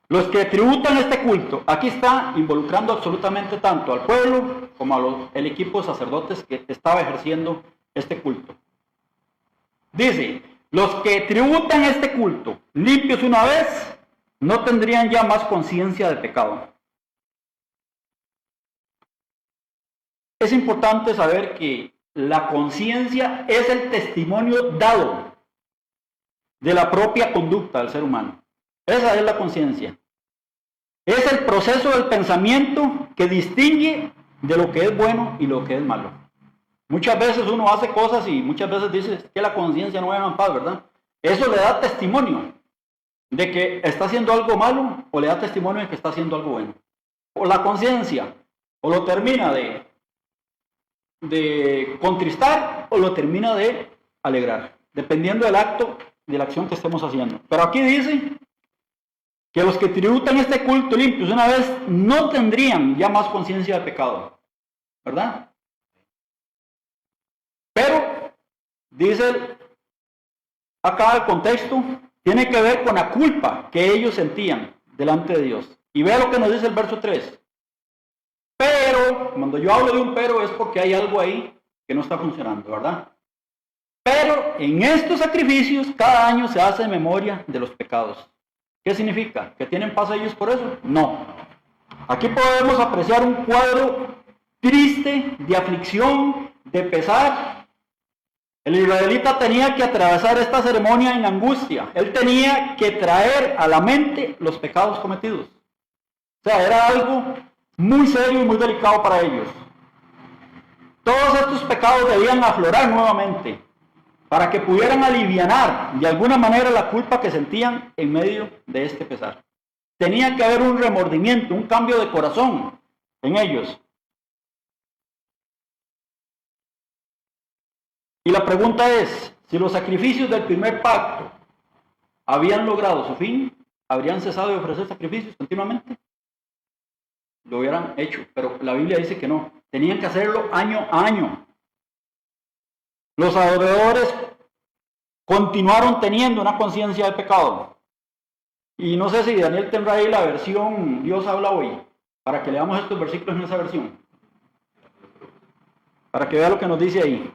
los que tributan este culto, aquí está involucrando absolutamente tanto al pueblo como al equipo de sacerdotes que estaba ejerciendo este culto. Dice, los que tributan este culto, limpios una vez, no tendrían ya más conciencia de pecado. Es importante saber que la conciencia es el testimonio dado de la propia conducta del ser humano. Esa es la conciencia. Es el proceso del pensamiento que distingue de lo que es bueno y lo que es malo. Muchas veces uno hace cosas y muchas veces dice que la conciencia no va en paz, ¿verdad? Eso le da testimonio de que está haciendo algo malo o le da testimonio de que está haciendo algo bueno. O la conciencia o lo termina de contristar o lo termina de alegrar, dependiendo del acto, de la acción que estemos haciendo. Pero aquí dice que los que tributan este culto limpios una vez no tendrían ya más conciencia de pecado, ¿verdad? Pero, dice acá el contexto, tiene que ver con la culpa que ellos sentían delante de Dios. Y vea lo que nos dice el verso 3. Pero, cuando yo hablo de un pero es porque hay algo ahí que no está funcionando, ¿verdad? Pero en estos sacrificios cada año se hace memoria de los pecados. ¿Qué significa? ¿Que tienen paz ellos por eso? No. Aquí podemos apreciar un cuadro triste, de aflicción, de pesar. El israelita tenía que atravesar esta ceremonia en angustia. Él tenía que traer a la mente los pecados cometidos. O sea, era algo muy serio y muy delicado para ellos. Todos estos pecados debían aflorar nuevamente para que pudieran alivianar de alguna manera la culpa que sentían en medio de este pesar. Tenía que haber un remordimiento, un cambio de corazón en ellos. Y la pregunta es, si los sacrificios del primer pacto habían logrado su fin, ¿habrían cesado de ofrecer sacrificios continuamente? Lo hubieran hecho, pero la Biblia dice que no. Tenían que hacerlo año a año. Los adoradores continuaron teniendo una conciencia de pecado. Y no sé si Daniel tendrá ahí la versión Dios habla hoy, para que leamos estos versículos en esa versión. Para que vea lo que nos dice ahí.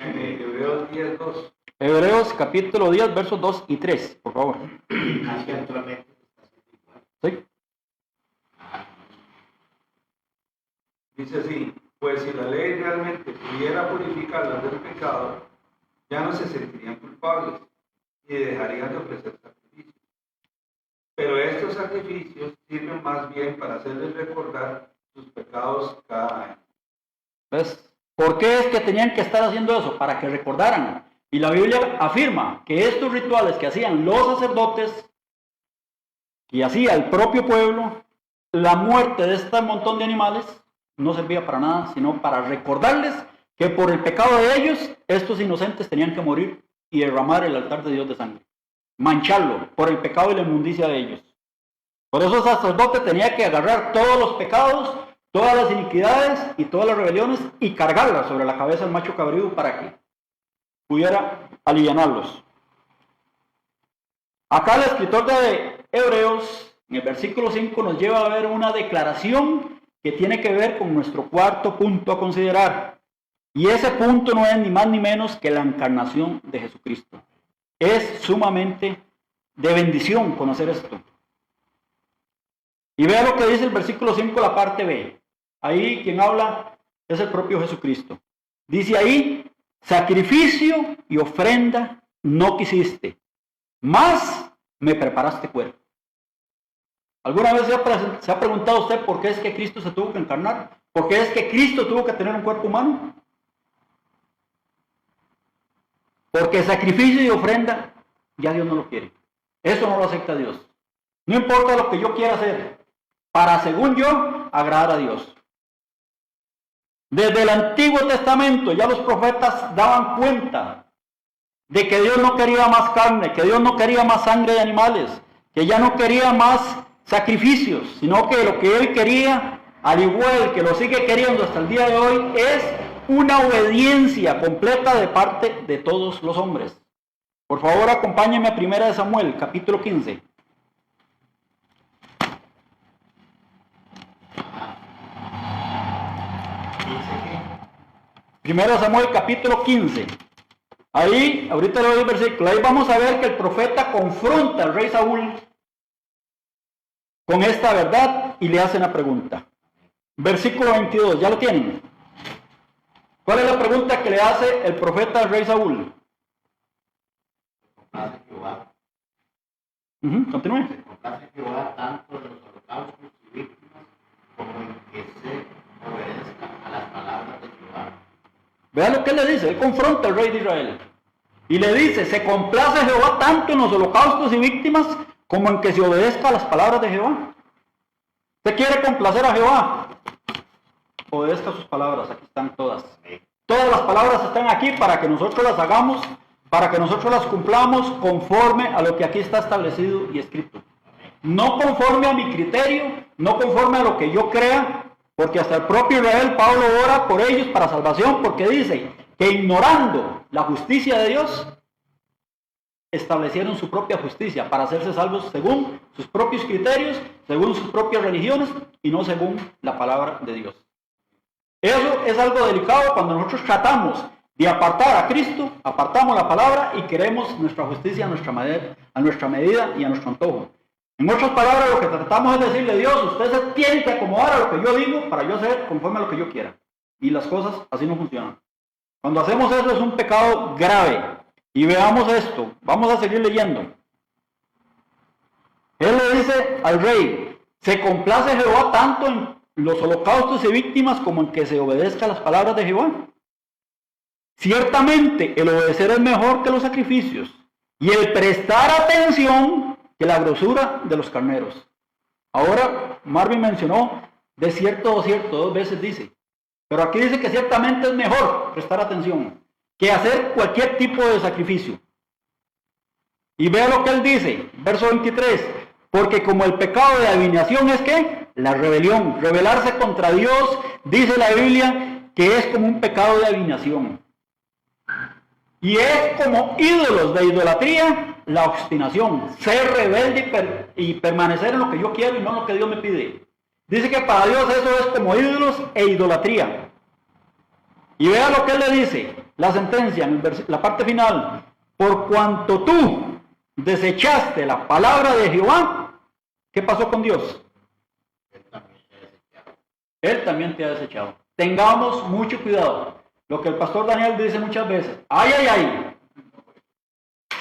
Hebreos 10:2. Hebreos capítulo 10, versos 2 y 3, por favor. Así actualmente está haciendo igual. ¿Sí? Dice así, pues si la ley realmente pudiera purificarlas del pecado, ya no se sentirían culpables y dejarían de ofrecer sacrificios. Pero estos sacrificios sirven más bien para hacerles recordar sus pecados cada año. ¿Ves? ¿Por qué es que tenían que estar haciendo eso? Para que recordaran. Y la Biblia afirma que estos rituales que hacían los sacerdotes y hacía el propio pueblo, la muerte de este montón de animales no servía para nada, sino para recordarles que por el pecado de ellos, estos inocentes tenían que morir y derramar el altar de Dios de sangre. Mancharlo por el pecado y la inmundicia de ellos. Por eso el sacerdote tenía que agarrar todos los pecados, todas las iniquidades y todas las rebeliones y cargarlas sobre la cabeza del macho cabrío para que pudiera alivianarlos. Acá el escritor de Hebreos, en el versículo 5, nos lleva a ver una declaración que tiene que ver con nuestro cuarto punto a considerar. Y ese punto no es ni más ni menos que la encarnación de Jesucristo. Es sumamente de bendición conocer esto. Y vea lo que dice el versículo 5, la parte B. Ahí quien habla es el propio Jesucristo. Dice ahí, sacrificio y ofrenda no quisiste, mas me preparaste cuerpo. ¿Alguna vez se ha preguntado usted por qué es que Cristo se tuvo que encarnar? ¿Por qué es que Cristo tuvo que tener un cuerpo humano? Porque sacrificio y ofrenda ya Dios no lo quiere. Eso no lo acepta Dios. No importa lo que yo quiera hacer, para, según yo, agradar a Dios. Desde el Antiguo Testamento ya los profetas daban cuenta de que Dios no quería más carne, que Dios no quería más sangre de animales, que ya no quería más sacrificios, sino que lo que Él quería, al igual que lo sigue queriendo hasta el día de hoy, es una obediencia completa de parte de todos los hombres. Por favor, acompáñenme a 1 Samuel, capítulo 15. Primero Samuel capítulo 15. Ahí, ahorita le doy el versículo. Ahí vamos a ver que el profeta confronta al rey Saúl con esta verdad y le hace una pregunta. Versículo 22, ¿ya lo tienen? ¿Cuál es la pregunta que le hace el profeta al rey Saúl? Continúe. Se complace Jehová tanto en los holocaustos y víctimas como en que se obedezca a las palabras de Jehová. Vea lo que le dice, él confronta al rey de Israel. Y le dice, se complace Jehová tanto en los holocaustos y víctimas como en que se obedezca a las palabras de Jehová. ¿Usted quiere complacer a Jehová? Obedezca sus palabras, aquí están todas. Todas las palabras están aquí para que nosotros las hagamos, para que nosotros las cumplamos conforme a lo que aquí está establecido y escrito. No conforme a mi criterio, no conforme a lo que yo crea, porque hasta el propio Israel, Pablo ora por ellos para salvación, porque dice que ignorando la justicia de Dios, establecieron su propia justicia para hacerse salvos según sus propios criterios, según sus propias religiones y no según la palabra de Dios. Eso es algo delicado cuando nosotros tratamos de apartar a Cristo, apartamos la palabra y queremos nuestra justicia a nuestra medida y a nuestro antojo. En otras palabras, lo que tratamos es decirle a Dios, usted se tiene que acomodar a lo que yo digo para yo hacer conforme a lo que yo quiera. Y las cosas así no funcionan. Cuando hacemos eso es un pecado grave. Y veamos esto, vamos a seguir leyendo. Él le dice al rey, se complace Jehová tanto en los holocaustos y víctimas como en que se obedezca a las palabras de Jehová. Ciertamente el obedecer es mejor que los sacrificios y el prestar atención que la grosura de los carneros. Ahora Marvin mencionó de cierto, dos veces dice, pero aquí dice que ciertamente es mejor prestar atención que hacer cualquier tipo de sacrificio. Y vea lo que él dice, verso 23, porque como el pecado de adivinación es ¿qué? La rebelión, rebelarse contra Dios, dice la Biblia que es como un pecado de adivinación. Y es como ídolos de idolatría, la obstinación, ser rebelde y permanecer en lo que yo quiero y no en lo que Dios me pide. Dice que para Dios eso es como ídolos e idolatría. Y vea lo que él le dice, la sentencia, en la parte final. Por cuanto tú desechaste la palabra de Jehová, ¿qué pasó con Dios? Él también te ha desechado. Tengamos mucho cuidado. Lo que el pastor Daniel dice muchas veces, ay, ay, ay,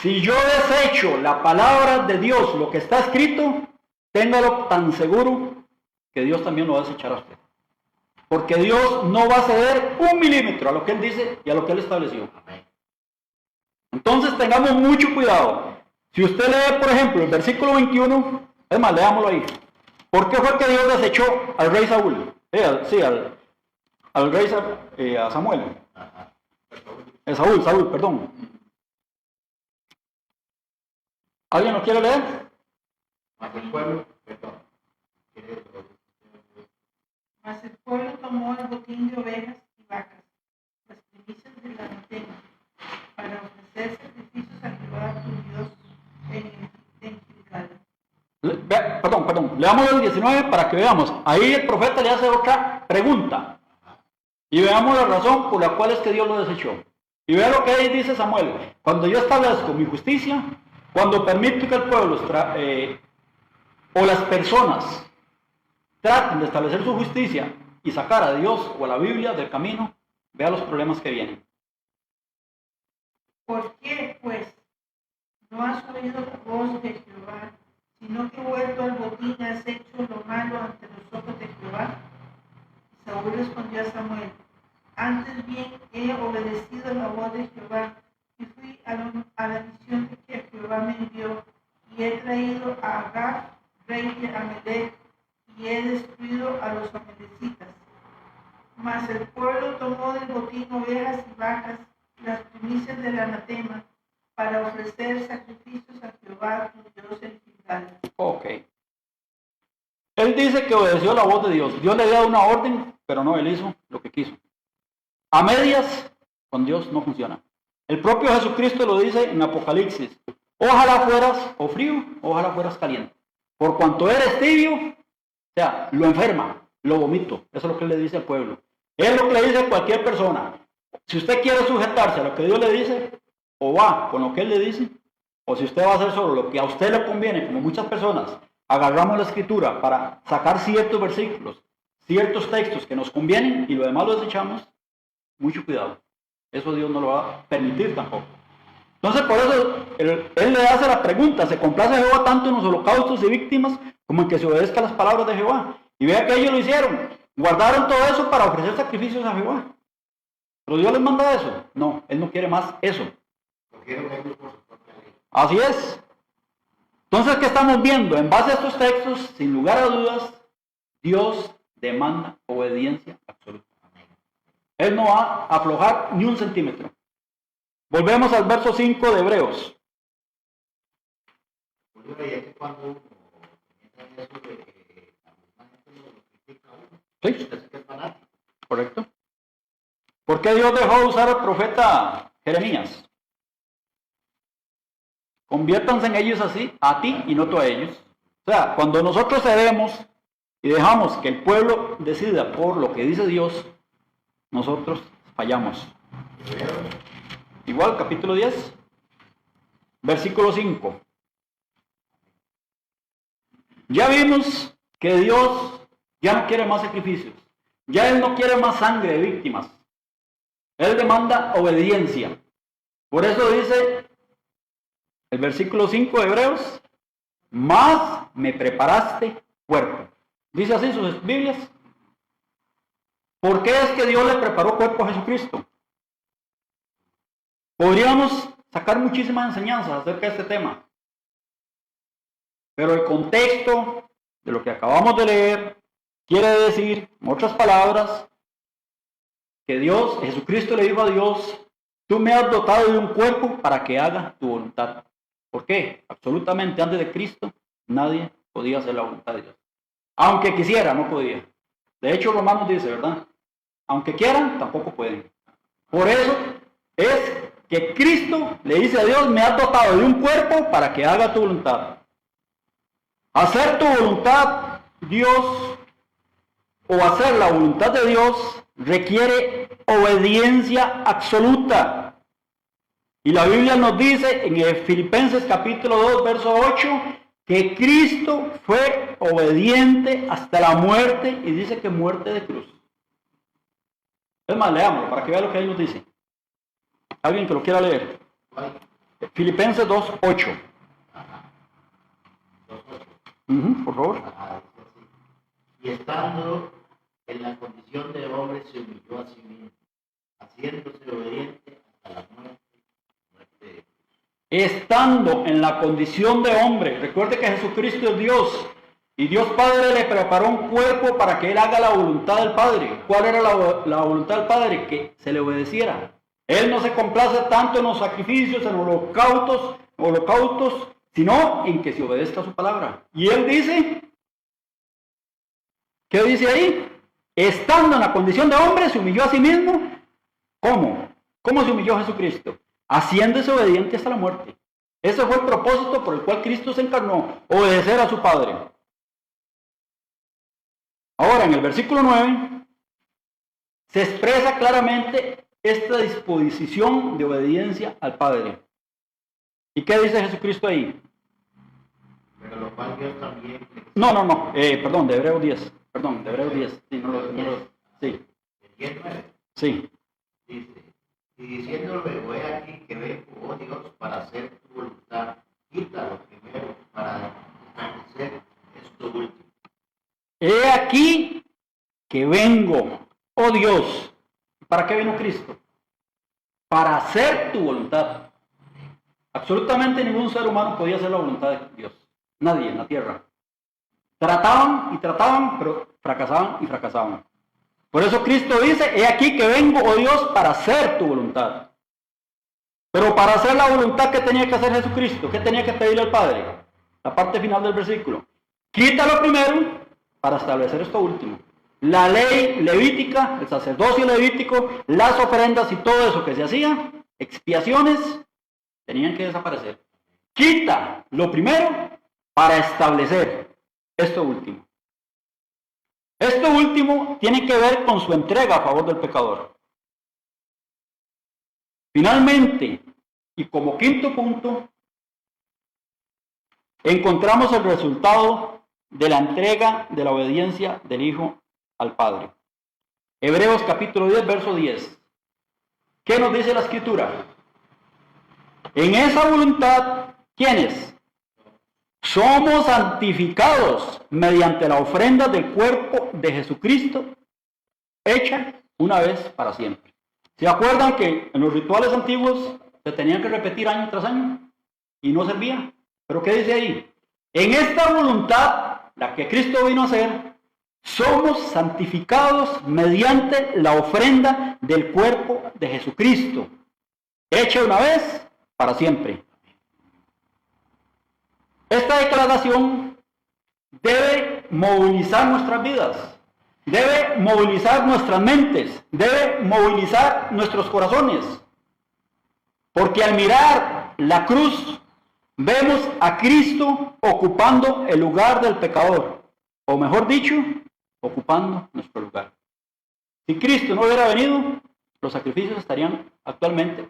si yo desecho la palabra de Dios, lo que está escrito, téngalo tan seguro que Dios también lo va a desechar a usted. Porque Dios no va a ceder 1 milímetro a lo que Él dice y a lo que Él estableció. Entonces tengamos mucho cuidado. Si usted lee, por ejemplo, el versículo 21, es más, leámoslo ahí. ¿Por qué fue que Dios desechó al rey Saúl? Al rey a Samuel. Saúl, perdón. ¿Alguien lo quiere leer? Mas el pueblo, Mas el pueblo tomó el botín de ovejas y vacas, las primicias de la anatema, para ofrecer sacrificios a Jehová tu Dios en Gilgal. Perdón, leamos el 19 para que veamos. Ahí el profeta le hace otra pregunta. Y veamos la razón por la cual es que Dios lo desechó. Y vea lo que ahí dice Samuel. Cuando yo establezco mi justicia, cuando permito que el pueblo o las personas traten de establecer su justicia y sacar a Dios o a la Biblia del camino, vea los problemas que vienen. ¿Por qué, pues, no has oído la voz de Jehová, sino que vuelto al botín has hecho lo malo ante los ojos de Jehová? Y Saúl respondió a Samuel: antes bien he obedecido la voz de Jehová y fui a la misión de que Jehová me envió, y he traído a Agag, rey de Amalec, y he destruido a los amalecitas. Mas el pueblo tomó del botín ovejas y vacas, las primicias del anatema, para ofrecer sacrificios a Jehová tu Dios en Gilgal. Ok. Él dice que obedeció la voz de Dios. Dios le dio una orden, pero no, él hizo lo que quiso. A medias, con Dios no funciona. El propio Jesucristo lo dice en Apocalipsis: ojalá fueras o frío, ojalá fueras caliente. Por cuanto eres tibio, o sea, lo enferma, lo vomito. Eso es lo que él le dice al pueblo. Es lo que le dice a cualquier persona. Si usted quiere sujetarse a lo que Dios le dice, o va con lo que Él le dice, o si usted va a hacer solo lo que a usted le conviene, como muchas personas, agarramos la Escritura para sacar ciertos versículos, ciertos textos que nos convienen y lo demás lo desechamos, mucho cuidado. Eso Dios no lo va a permitir tampoco. Entonces, por eso él le hace la pregunta: ¿se complace Jehová tanto en los holocaustos y víctimas como en que se obedezca las palabras de Jehová? Y vea que ellos lo hicieron. Guardaron todo eso para ofrecer sacrificios a Jehová. ¿Pero Dios les manda eso? No, Él no quiere más eso. Así es. Entonces, ¿qué estamos viendo? En base a estos textos, sin lugar a dudas, Dios demanda obediencia absoluta. Él no va a aflojar ni un centímetro. Volvemos al verso 5 de Hebreos. Sí, correcto. ¿Por qué Dios dejó de usar al profeta Jeremías? Conviértanse en ellos así, a ti y no tú a ellos. O sea, cuando nosotros cedemos y dejamos que el pueblo decida por lo que dice Dios, nosotros fallamos. Igual, capítulo 10, versículo 5. Ya vimos que Dios ya no quiere más sacrificios. Ya Él no quiere más sangre de víctimas. Él demanda obediencia. Por eso dice el versículo 5 de Hebreos: más me preparaste cuerpo. Dice así sus Biblias. ¿Por qué es que Dios le preparó cuerpo a Jesucristo? Podríamos sacar muchísimas enseñanzas acerca de este tema. Pero el contexto de lo que acabamos de leer quiere decir, en otras palabras, que Jesucristo le dijo a Dios: tú me has dotado de un cuerpo para que haga tu voluntad. ¿Por qué? Absolutamente antes de Cristo nadie podía hacer la voluntad de Dios. Aunque quisiera, no podía. De hecho, Romanos dice, ¿verdad? Aunque quieran, tampoco pueden. Por eso es que Cristo le dice a Dios: me has dotado de un cuerpo para que haga tu voluntad. Hacer tu voluntad, Dios, o hacer la voluntad de Dios, requiere obediencia absoluta. Y la Biblia nos dice en Filipenses capítulo 2, verso 8, que Cristo fue obediente hasta la muerte, y dice que muerte de cruz. Es más, leámoslo para que vea lo que ahí nos dice. ¿Alguien que lo quiera leer? Filipenses 2:8. Ajá. 2:8. Por favor. Ajá, dice así. Y estando en la condición de hombre se humilló a sí mismo, haciéndose obediente hasta la muerte de cruz. Estando en la condición de hombre, recuerde que Jesucristo es Dios, y Dios Padre le preparó un cuerpo para que Él haga la voluntad del Padre. ¿Cuál era la voluntad del Padre? Que se le obedeciera. Él no se complace tanto en los sacrificios, en holocaustos, sino en que se obedezca a su palabra. Y Él dice, ¿qué dice ahí? Estando en la condición de hombre, se humilló a sí mismo. ¿Cómo? ¿Cómo se humilló Jesucristo? Haciéndose obediente hasta la muerte. Ese fue el propósito por el cual Cristo se encarnó, obedecer a su Padre. Ahora, en el versículo 9, se expresa claramente esta disposición de obediencia al Padre. ¿Y qué dice Jesucristo ahí? Pero lo cual Dios también... Perdón, de Hebreos 10. Perdón, de Hebreos 10. Sí, sí. El 10:9 Sí. dice, y diciendo luego, he aquí que vengo, oh Dios, para hacer tu voluntad, quita lo primero para establecer esto último. He aquí que vengo, oh Dios. ¿Para qué vino Cristo? Para hacer tu voluntad. Absolutamente ningún ser humano podía hacer la voluntad de Dios. Nadie en la tierra. Trataban y trataban, pero fracasaban y fracasaban. Por eso Cristo dice, he aquí que vengo, oh Dios, para hacer tu voluntad. Pero para hacer la voluntad, ¿qué tenía que hacer Jesucristo? ¿Qué tenía que pedirle al Padre? La parte final del versículo. Quítalo primero para establecer esto último. La ley levítica, el sacerdocio levítico, las ofrendas y todo eso que se hacía, expiaciones, tenían que desaparecer. Quita lo primero para establecer esto último. Esto último tiene que ver con su entrega a favor del pecador. Finalmente, y como quinto punto, encontramos el resultado de la entrega de la obediencia del Hijo al Padre. Hebreos capítulo 10, verso 10. ¿Qué nos dice la Escritura? En esa voluntad, ¿quiénes? Somos santificados mediante la ofrenda del cuerpo de Jesucristo, hecha una vez para siempre. ¿Se acuerdan que en los rituales antiguos se tenían que repetir año tras año y no servía? ¿Pero qué dice ahí? En esta voluntad, la que Cristo vino a hacer, somos santificados mediante la ofrenda del cuerpo de Jesucristo, hecha una vez para siempre. Esta declaración debe movilizar nuestras vidas, debe movilizar nuestras mentes, debe movilizar nuestros corazones. Porque al mirar la cruz, vemos a Cristo ocupando el lugar del pecador, o mejor dicho, ocupando nuestro lugar. Si Cristo no hubiera venido, los sacrificios estarían actualmente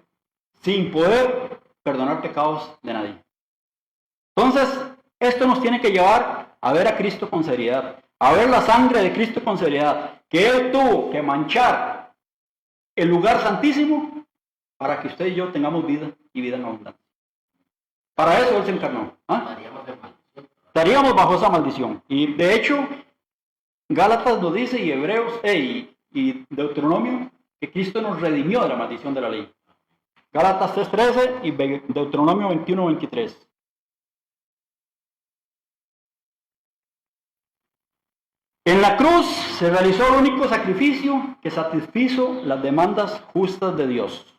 sin poder perdonar pecados de nadie. Entonces, esto nos tiene que llevar a ver a Cristo con seriedad, a ver la sangre de Cristo con seriedad, que Él tuvo que manchar el lugar santísimo para que usted y yo tengamos vida y vida en abundancia. Para eso Él se encarnó. Estaríamos bajo esa maldición. Y de hecho, Gálatas nos dice, y Hebreos y Deuteronomio, que Cristo nos redimió de la maldición de la ley. Gálatas 3:13 y Deuteronomio 21:23. En la cruz se realizó el único sacrificio que satisfizo las demandas justas de Dios.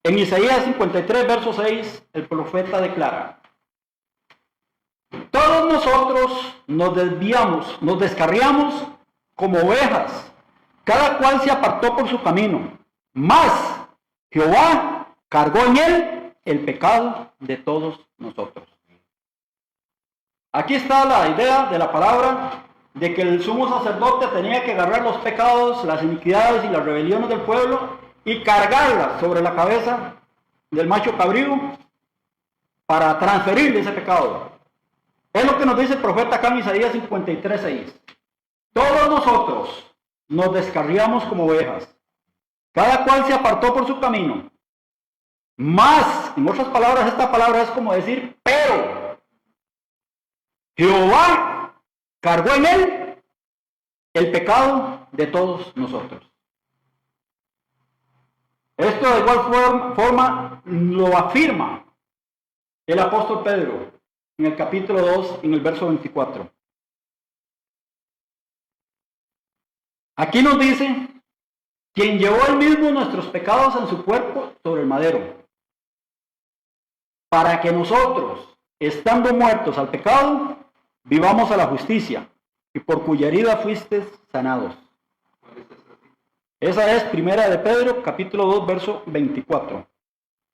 En Isaías 53, verso 6, el profeta declara: todos nosotros nos desviamos, nos descarriamos como ovejas, cada cual se apartó por su camino, mas Jehová cargó en él el pecado de todos nosotros. Aquí está la idea de la palabra de que el sumo sacerdote tenía que agarrar los pecados, las iniquidades y las rebeliones del pueblo y cargarlas sobre la cabeza del macho cabrío para transferirle ese pecado. Es lo que nos dice el profeta acá en Isaías 53:6. Todos nosotros nos descarriamos como ovejas, cada cual se apartó por su camino, Más, en otras palabras, esta palabra es como decir, pero Jehová cargó en él el pecado de todos nosotros. Esto de igual forma lo afirma el apóstol Pedro en el capítulo 2, en el verso 24. Aquí nos dice, quien llevó él mismo nuestros pecados en su cuerpo sobre el madero, para que nosotros, estando muertos al pecado, vivamos a la justicia, y por cuya herida fuisteis sanados. Esa es primera de Pedro, capítulo 2, verso 24.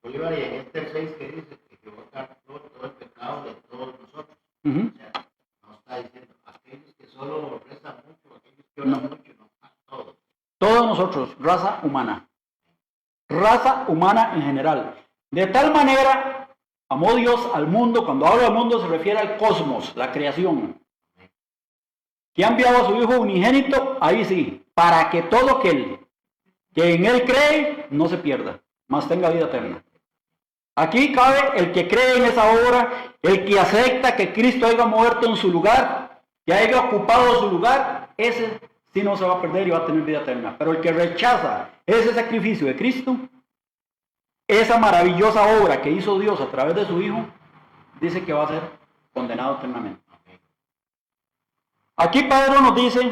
Bolívar, y en este 6 que dice que Jehová cargó todo el pecado de todos nosotros. Uh-huh. O sea, no está diciendo aquellos que solo rezan mucho, aquellos que oran mucho, no, a todos. Todos nosotros, raza humana en general. De tal manera, amó Dios al mundo, cuando habla del mundo se refiere al cosmos, la creación, que ha enviado a su Hijo unigénito, ahí sí, para que todo aquel que en él cree no se pierda, mas tenga vida eterna. Aquí cabe el que cree en esa obra, el que acepta que Cristo haya muerto en su lugar, que haya ocupado su lugar, ese sí no se va a perder y va a tener vida eterna. Pero el que rechaza ese sacrificio de Cristo, esa maravillosa obra que hizo Dios a través de su Hijo, dice que va a ser condenado eternamente. Aquí Pedro nos dice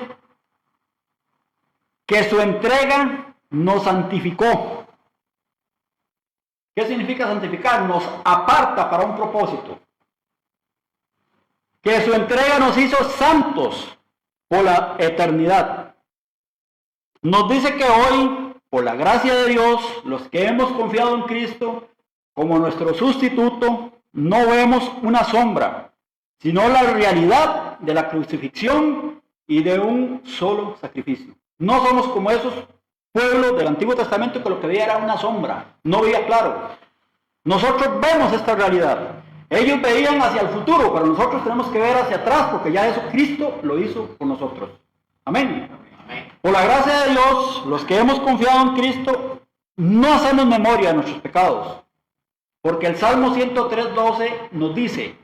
que su entrega nos santificó. ¿Qué significa santificar? Nos aparta para un propósito. Que su entrega nos hizo santos por la eternidad. Nos dice que hoy, por la gracia de Dios, los que hemos confiado en Cristo como nuestro sustituto, no vemos una sombra, sino la realidad de la crucifixión y de un solo sacrificio. No somos como esos pueblos del Antiguo Testamento que lo que veía era una sombra, no veía claro. Nosotros vemos esta realidad. Ellos veían hacia el futuro, pero nosotros tenemos que ver hacia atrás, porque ya eso Cristo lo hizo por nosotros. Amén. Amén. Por la gracia de Dios, los que hemos confiado en Cristo, no hacemos memoria de nuestros pecados. Porque el Salmo 103:12 nos dice,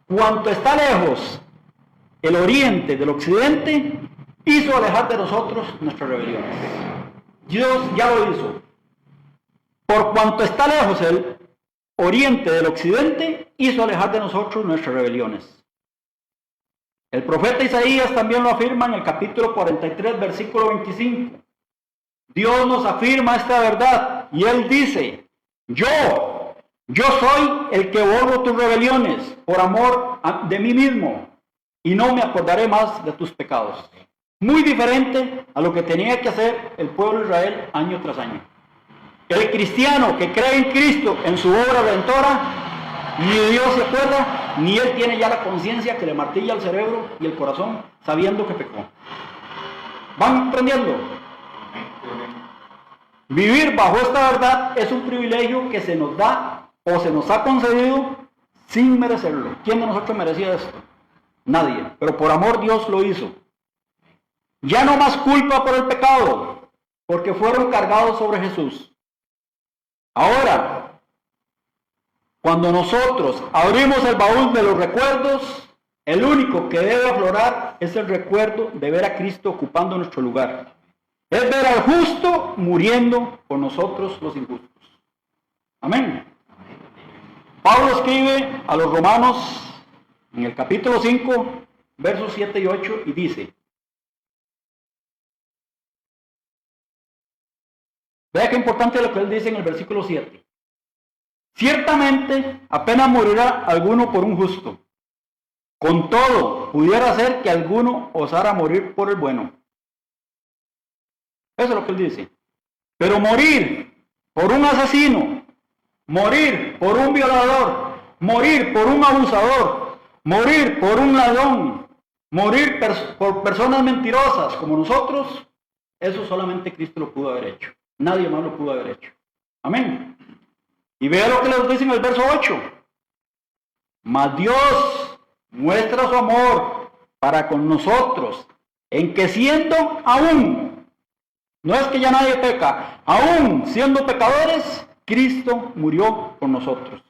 cuanto está lejos el oriente del occidente, hizo alejar de nosotros nuestras rebeliones. Dios ya lo hizo. Por cuanto está lejos el oriente del occidente, hizo alejar de nosotros nuestras rebeliones. El profeta Isaías también lo afirma en el capítulo 43, versículo 25. Dios nos afirma esta verdad y Él dice, yo soy el que borro tus rebeliones por amor de mí mismo y no me acordaré más de tus pecados. Muy diferente a lo que tenía que hacer el pueblo de Israel año tras año. El cristiano que cree en Cristo, en su obra redentora, ni Dios se acuerda, ni él tiene ya la conciencia que le martilla el cerebro y el corazón sabiendo que pecó. ¿Van aprendiendo? Vivir bajo esta verdad es un privilegio que se nos da o se nos ha concedido sin merecerlo. ¿Quién de nosotros merecía esto? Nadie, pero por amor Dios lo hizo. Ya no más culpa por el pecado, porque fueron cargados sobre Jesús. Ahora, cuando nosotros abrimos el baúl de los recuerdos, el único que debe aflorar es el recuerdo de ver a Cristo ocupando nuestro lugar. Es ver al justo muriendo por nosotros los injustos. Amén. Pablo escribe a los Romanos en el capítulo 5, versos 7 y 8 y dice, vea qué importante es lo que él dice en el versículo 7. Ciertamente apenas morirá alguno por un justo. Con todo, pudiera ser que alguno osara morir por el bueno. Eso es lo que él dice. Pero morir por un asesino, morir por un violador, morir por un abusador, morir por un ladrón, morir por personas mentirosas como nosotros, eso solamente Cristo lo pudo haber hecho. Nadie más lo pudo haber hecho. Amén. Y vea lo que les dice en el verso 8. Mas Dios muestra su amor para con nosotros, en que siendo aún, no es que ya nadie peca, aún siendo pecadores, Cristo murió por nosotros.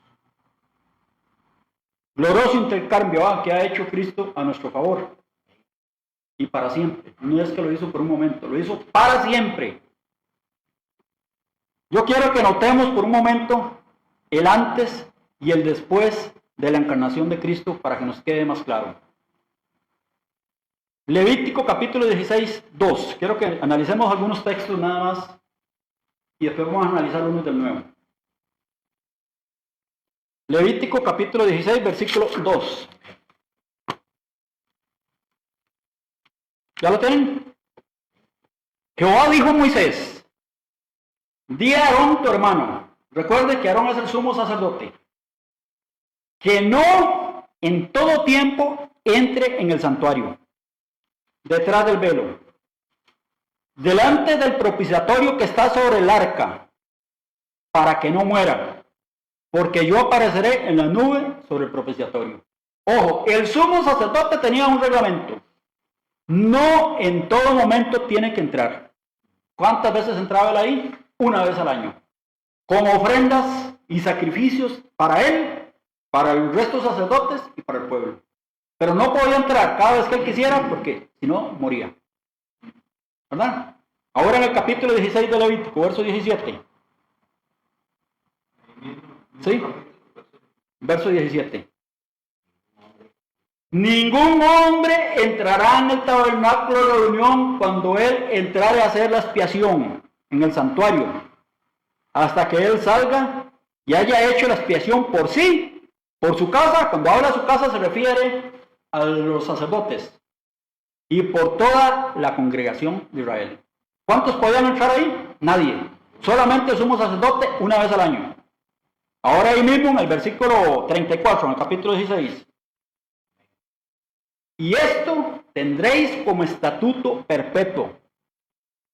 Glorioso intercambio que ha hecho Cristo a nuestro favor. Y para siempre. No es que lo hizo por un momento, lo hizo para siempre. Yo quiero que notemos por un momento el antes y el después de la encarnación de Cristo para que nos quede más claro. Levítico capítulo 16, 2. Quiero que analicemos algunos textos nada más y después vamos a analizar unos del nuevo. Levítico capítulo 16, versículo 2. ¿Ya lo tienen? Jehová dijo a Moisés: di a Aarón tu hermano, recuerde que Aarón es el sumo sacerdote, que no en todo tiempo entre en el santuario, detrás del velo, delante del propiciatorio que está sobre el arca, para que no muera, porque yo apareceré en la nube sobre el propiciatorio. Ojo, el sumo sacerdote tenía un reglamento. No en todo momento tiene que entrar. ¿Cuántas veces entraba él ahí? Una vez al año. Con ofrendas y sacrificios para él, para el resto de sacerdotes y para el pueblo. Pero no podía entrar cada vez que él quisiera porque si no, moría. ¿Verdad? Ahora en el capítulo 16 de Levítico, verso 17. ¿Sí? Verso 17. Ningún hombre entrará en el tabernáculo de reunión cuando él entrare a hacer la expiación en el santuario, hasta que él salga y haya hecho la expiación por sí, por su casa. Cuando habla de su casa se refiere a los sacerdotes y por toda la congregación de Israel. ¿Cuántos podían entrar ahí? Nadie. Solamente el sumo sacerdote una vez al año. Ahora ahí mismo en el versículo 34, en el capítulo 16. Y esto tendréis como estatuto perpetuo,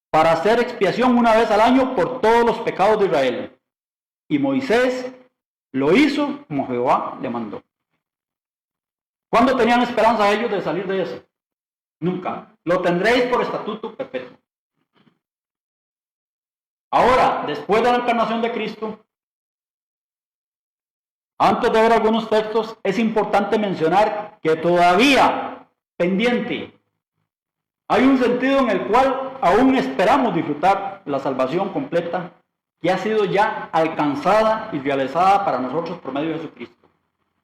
para hacer expiación una vez al año por todos los pecados de Israel. Y Moisés lo hizo como Jehová le mandó. ¿Cuándo tenían esperanza ellos de salir de eso? Nunca. Lo tendréis por estatuto perpetuo. Ahora, después de la encarnación de Cristo, antes de ver algunos textos, es importante mencionar que todavía pendiente hay un sentido en el cual aún esperamos disfrutar la salvación completa que ha sido ya alcanzada y realizada para nosotros por medio de Jesucristo.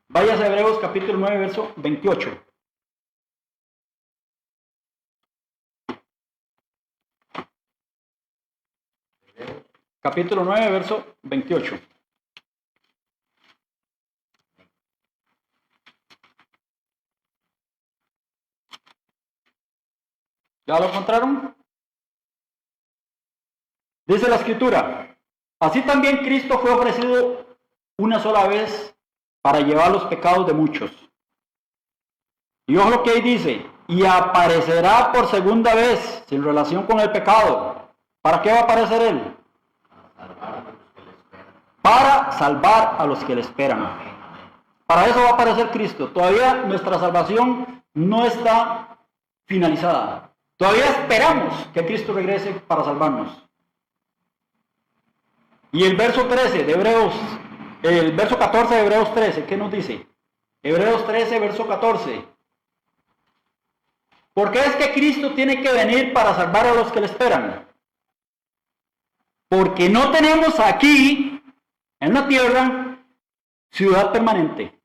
Váyase a Hebreos capítulo 9, verso 28. Capítulo 9, verso 28. ¿Ya lo encontraron? Dice la Escritura: así también Cristo fue ofrecido una sola vez para llevar los pecados de muchos. Y ojo lo que ahí dice: y aparecerá por segunda vez sin relación con el pecado. ¿Para qué va a aparecer Él? Para salvar a los que le esperan. Para eso va a aparecer Cristo. Todavía nuestra salvación no está finalizada. Todavía esperamos que Cristo regrese para salvarnos. Y el verso 13 de Hebreos, el verso 14 de Hebreos 13, ¿qué nos dice? Hebreos 13, verso 14. ¿Por qué es que Cristo tiene que venir para salvar a los que le esperan? Porque no tenemos aquí, en la tierra, ciudad permanente,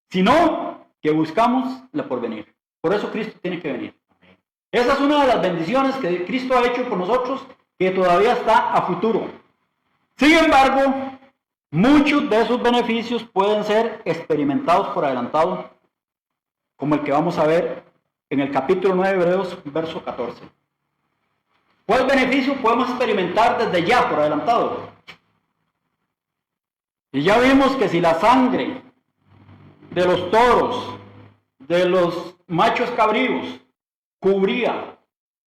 sino que buscamos la porvenir. Por eso Cristo tiene que venir. Esa es una de las bendiciones que Cristo ha hecho por nosotros, que todavía está a futuro. Sin embargo, muchos de esos beneficios pueden ser experimentados por adelantado, como el que vamos a ver en el capítulo 9 de Hebreos, verso 14. ¿Cuál beneficio podemos experimentar desde ya por adelantado? Y ya vimos que si la sangre de los toros, de los machos cabríos, cubría,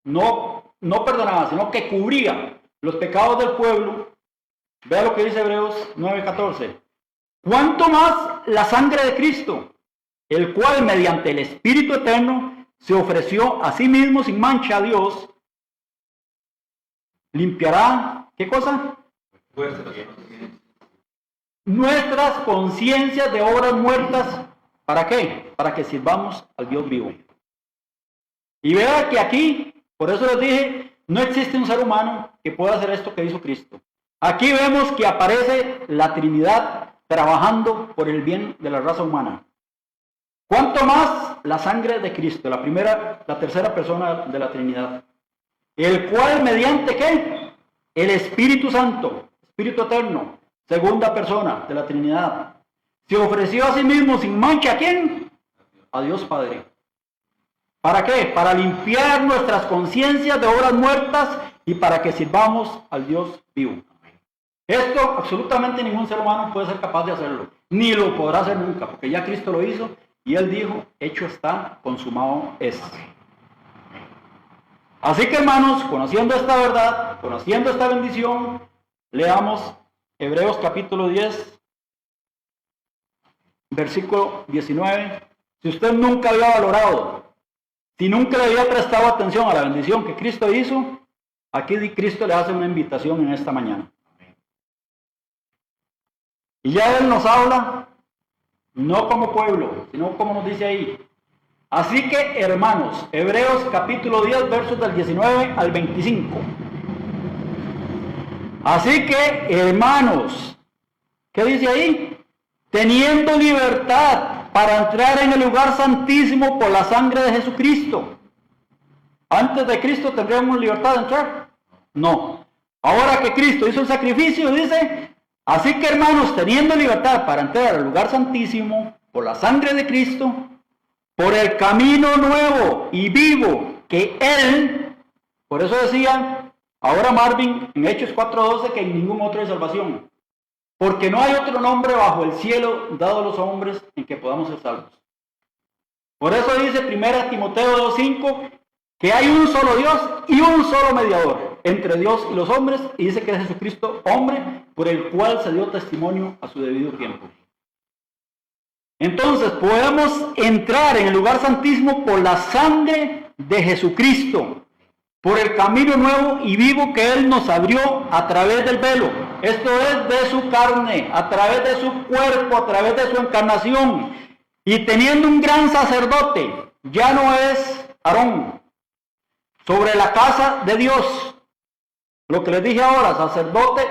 no perdonaba, sino que cubría los pecados del pueblo, vea lo que dice Hebreos 9:14. ¿Cuánto más la sangre de Cristo, el cual mediante el Espíritu Eterno se ofreció a sí mismo sin mancha a Dios, limpiará, ¿qué cosa? nuestras conciencias de obras muertas. ¿Para qué? Para que sirvamos al Dios vivo. Y vea que aquí, por eso les dije, no existe un ser humano que pueda hacer esto que hizo Cristo. Aquí vemos que aparece la Trinidad trabajando por el bien de la raza humana. ¿Cuánto más la sangre de Cristo, la tercera persona de la Trinidad? El cual, mediante ¿qué? El Espíritu Santo, Espíritu Eterno, segunda persona de la Trinidad, se ofreció a sí mismo sin mancha. ¿A quién? A Dios Padre. ¿Para qué? Para limpiar nuestras conciencias de obras muertas y para que sirvamos al Dios vivo. Esto absolutamente ningún ser humano puede ser capaz de hacerlo, ni lo podrá hacer nunca, porque ya Cristo lo hizo y Él dijo, hecho está, consumado es. Así que hermanos, conociendo esta verdad, conociendo esta bendición, leamos Hebreos capítulo 10, versículo 19. Si usted nunca había valorado, si nunca le había prestado atención a la bendición que Cristo hizo, aquí Cristo le hace una invitación en esta mañana. Y ya Él nos habla, no como pueblo, sino como nos dice ahí. Así que, hermanos, Hebreos capítulo 10, versos del 19 al 25. Así que, hermanos, ¿qué dice ahí? Teniendo libertad para entrar en el lugar santísimo por la sangre de Jesucristo. ¿Antes de Cristo tendríamos libertad de entrar? No. Ahora que Cristo hizo el sacrificio, dice, así que hermanos, teniendo libertad para entrar al lugar santísimo por la sangre de Cristo, por el camino nuevo y vivo que Él, por eso decía ahora Marvin en Hechos 4:12 que en ningún otro hay salvación, porque no hay otro nombre bajo el cielo dado a los hombres en que podamos ser salvos. Por eso dice 1 Timoteo 2:5 que hay un solo Dios y un solo mediador entre Dios y los hombres, y dice que es Jesucristo, hombre, por el cual se dio testimonio a su debido tiempo. Entonces podemos entrar en el lugar santísimo por la sangre de Jesucristo, por el camino nuevo y vivo que Él nos abrió a través del velo. Esto es de su carne, a través de su cuerpo, a través de su encarnación. Y teniendo un gran sacerdote, ya no es Aarón, sobre la casa de Dios. Lo que les dije ahora, sacerdotes,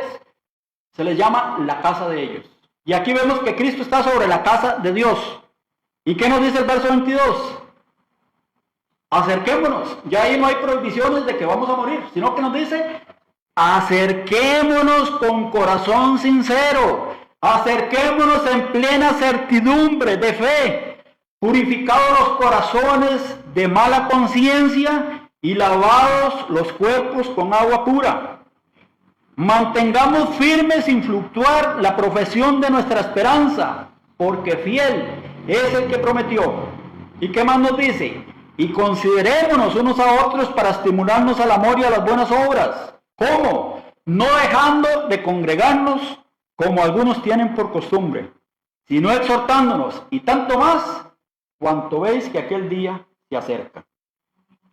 se les llama la casa de ellos. Y aquí vemos que Cristo está sobre la casa de Dios. ¿Y qué nos dice el verso 22? Acerquémonos. Ya ahí no hay prohibiciones de que vamos a morir, sino que nos dice, acerquémonos con corazón sincero. Acerquémonos en plena certidumbre de fe, purificados los corazones de mala conciencia y lavados los cuerpos con agua pura. Mantengamos firme sin fluctuar la profesión de nuestra esperanza, porque fiel es el que prometió. ¿Y qué más nos dice? Y considerémonos unos a otros para estimularnos al amor y a las buenas obras. ¿Cómo? No dejando de congregarnos como algunos tienen por costumbre, sino exhortándonos, y tanto más cuanto veis que aquel día se acerca.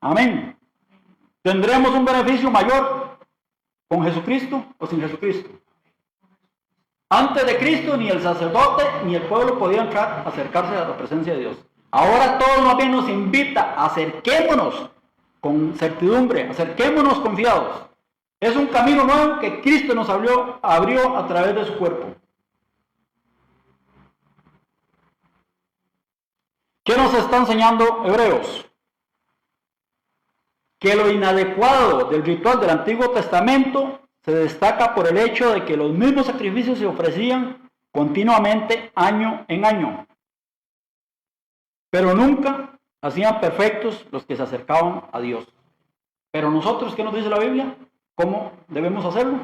Amén. ¿Tendremos un beneficio mayor con Jesucristo o sin Jesucristo? Antes de Cristo ni el sacerdote ni el pueblo podían acercarse a la presencia de Dios. Ahora todo más bien nos invita, acerquémonos con certidumbre, acerquémonos confiados. Es un camino nuevo que Cristo nos abrió a través de su cuerpo. ¿Qué nos está enseñando Hebreos? Que lo inadecuado del ritual del Antiguo Testamento se destaca por el hecho de que los mismos sacrificios se ofrecían continuamente año en año, pero nunca hacían perfectos los que se acercaban a Dios. Pero nosotros, ¿qué nos dice la Biblia? ¿Cómo debemos hacerlo?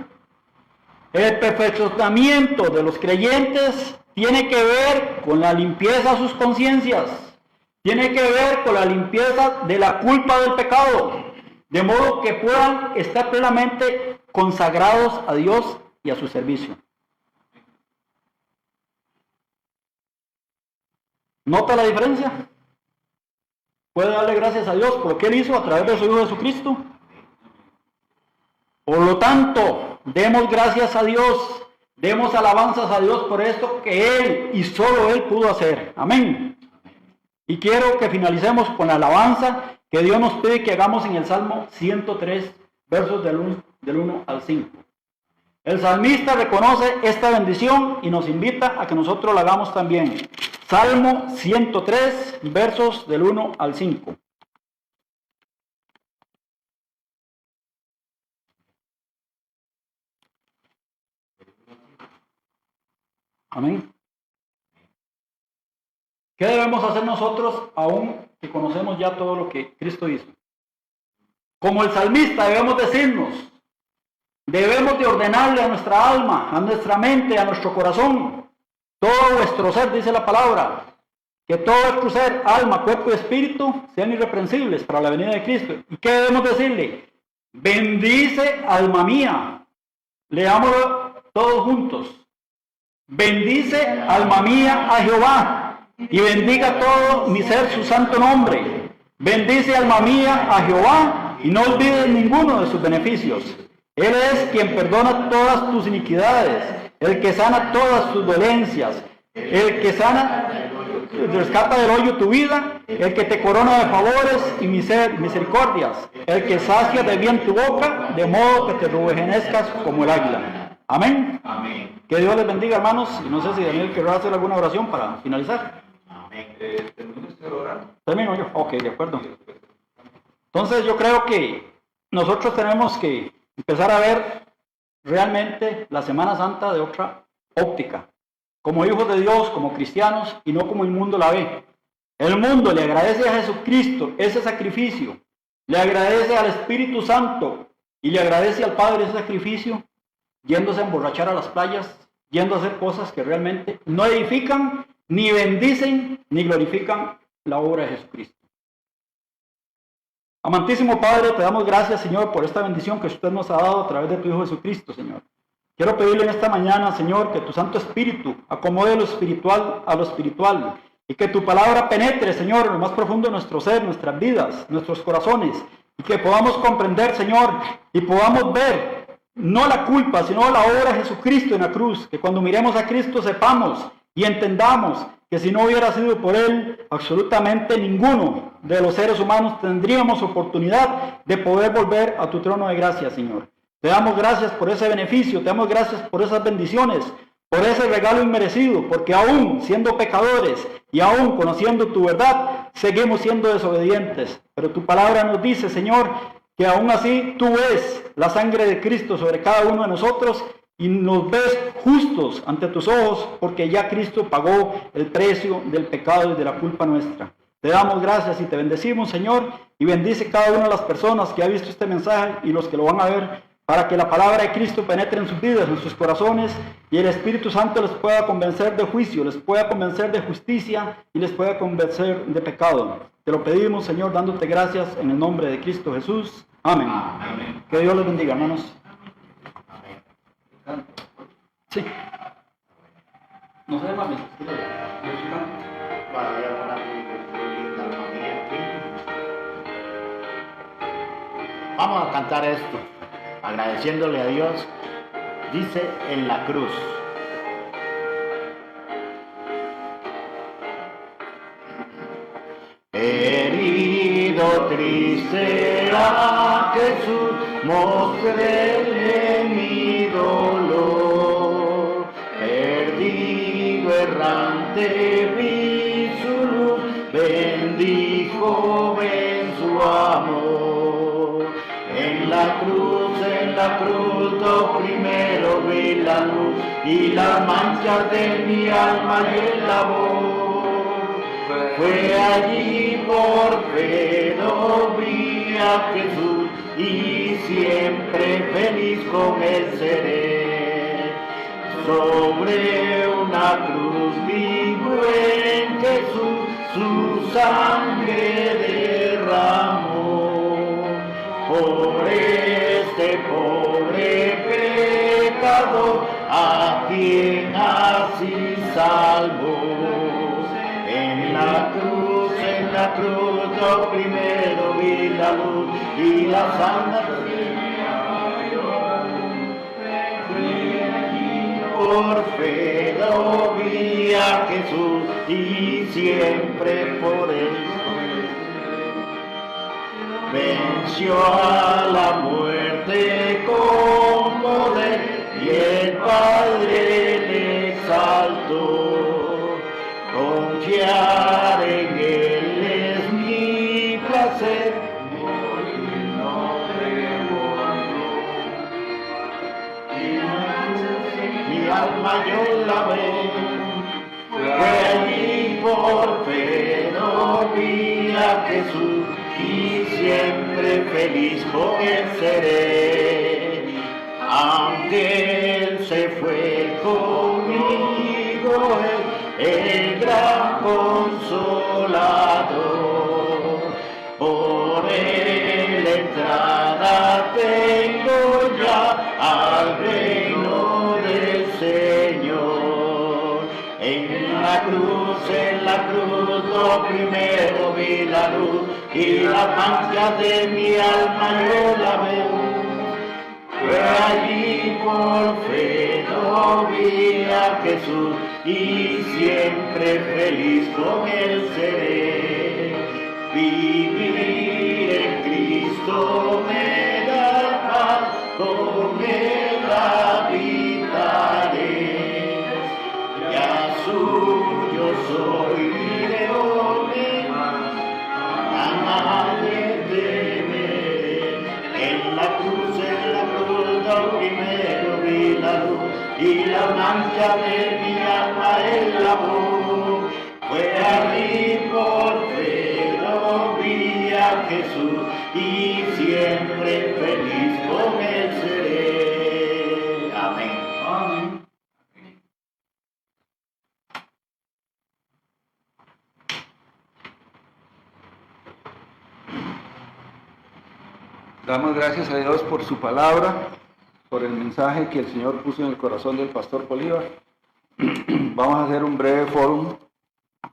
El perfeccionamiento de los creyentes tiene que ver con la limpieza de sus conciencias, tiene que ver con la limpieza de la culpa del pecado, de modo que puedan estar plenamente consagrados a Dios y a su servicio. ¿Nota la diferencia? ¿Puede darle gracias a Dios por lo que Él hizo a través de su Hijo Jesucristo? Por lo tanto, demos gracias a Dios Demos alabanzas a Dios por esto que Él y solo Él pudo hacer. Amén. Y quiero que finalicemos con la alabanza que Dios nos pide que hagamos en el Salmo 103, versos del 1 al 5. El salmista reconoce esta bendición y nos invita a que nosotros la hagamos también. Salmo 103, versos del 1 al 5. Amén. ¿Qué debemos hacer nosotros aún que conocemos ya todo lo que Cristo hizo? Como el salmista debemos decirnos, debemos de ordenarle a nuestra alma, a nuestra mente, a nuestro corazón, todo vuestro ser, dice la palabra, que todo vuestro ser, alma, cuerpo y espíritu sean irreprensibles para la venida de Cristo. ¿Y qué debemos decirle? Bendice, alma mía. Leámoslo todos juntos. Bendice, alma mía, a Jehová, y bendiga todo mi ser su santo nombre. Bendice, alma mía, a Jehová, y no olvides ninguno de sus beneficios. Él es quien perdona todas tus iniquidades, el que sana todas tus dolencias, el que rescata del hoyo tu vida, el que te corona de favores y misericordias, el que sacia de bien tu boca, de modo que te rejuvenezcas como el águila. Amén. Amén. Que Dios les bendiga, hermanos. Y no sé si Daniel querrá hacer alguna oración para finalizar. Amén. ¿Termina usted orando? Termino yo. Ok, de acuerdo. Entonces yo creo que nosotros tenemos que empezar a ver realmente la Semana Santa de otra óptica. Como hijos de Dios, como cristianos, y no como el mundo la ve. El mundo le agradece a Jesucristo ese sacrificio, le agradece al Espíritu Santo y le agradece al Padre ese sacrificio, yéndose a emborrachar a las playas, yendo a hacer cosas que realmente no edifican, ni bendicen, ni glorifican la obra de Jesucristo. Amantísimo Padre, te damos gracias, Señor, por esta bendición que usted nos ha dado a través de tu Hijo Jesucristo, Señor. Quiero pedirle en esta mañana, Señor, que tu Santo Espíritu acomode lo espiritual a lo espiritual y que tu palabra penetre, Señor, en lo más profundo de nuestro ser, nuestras vidas, nuestros corazones, y que podamos comprender, Señor, y podamos ver no la culpa, sino la obra de Jesucristo en la cruz, que cuando miremos a Cristo sepamos y entendamos que si no hubiera sido por Él, absolutamente ninguno de los seres humanos tendríamos oportunidad de poder volver a tu trono de gracia, Señor. Te damos gracias por ese beneficio, te damos gracias por esas bendiciones, por ese regalo inmerecido, porque aún siendo pecadores y aún conociendo tu verdad, seguimos siendo desobedientes. Pero tu palabra nos dice, Señor, que aún así tú ves la sangre de Cristo sobre cada uno de nosotros y nos ves justos ante tus ojos, porque ya Cristo pagó el precio del pecado y de la culpa nuestra. Te damos gracias y te bendecimos, Señor, y bendice cada una de las personas que ha visto este mensaje y los que lo van a ver, para que la palabra de Cristo penetre en sus vidas, en sus corazones, y el Espíritu Santo les pueda convencer de juicio, les pueda convencer de justicia y les pueda convencer de pecado. Te lo pedimos, Señor, dándote gracias en el nombre de Cristo Jesús. Amén. Amén. Que Dios les bendiga, hermanos. Amén. Sí. No sé, mami. Para ver una muy linda armonía aquí. Vamos a cantar esto, agradeciéndole a Dios. Dice en la cruz. Herido, triste a Jesús, mostré mi dolor. Perdido, errante, vi su luz, bendijo en su amor. En la cruz, lo primero vi la luz y las manchas de mi alma y el labor. Fue allí por fe lo vi a Jesús y siempre feliz con él seré. Sobre una cruz vivo en Jesús, su sangre derramó. Por este pobre pecador, a quien así salvó. En la cruz, lo primero vi la luz y la sangre. Fue allí por por fe lo vi a Jesús y siempre por él venció a la muerte con poder y el Padre le exaltó. Confiar en él es mi placer. Mi alma yo la ve, fue allí por fe no vi a Jesús y siempre feliz con él seré. Aunque él se fue conmigo, el gran consolador, por él entrada tengo ya al reino del Señor. En la cruz, lo primero vi la luz y la mancha de mi alma yo la veo. Fue allí por fe no vi a Jesús y siempre feliz con él seré. Vivir en Cristo me da paz, con él habitaré. Ya suyo soy y de hoy a nadie temeré. En la cruz, lo primero vi la luz y la mancha de mi alma el amor. Fue allí por fe lo vi a Jesús y siempre feliz con él seré. Amén. Amén. Damos gracias a Dios por su palabra, por el mensaje que el Señor puso en el corazón del pastor Bolívar. Vamos a hacer un breve fórum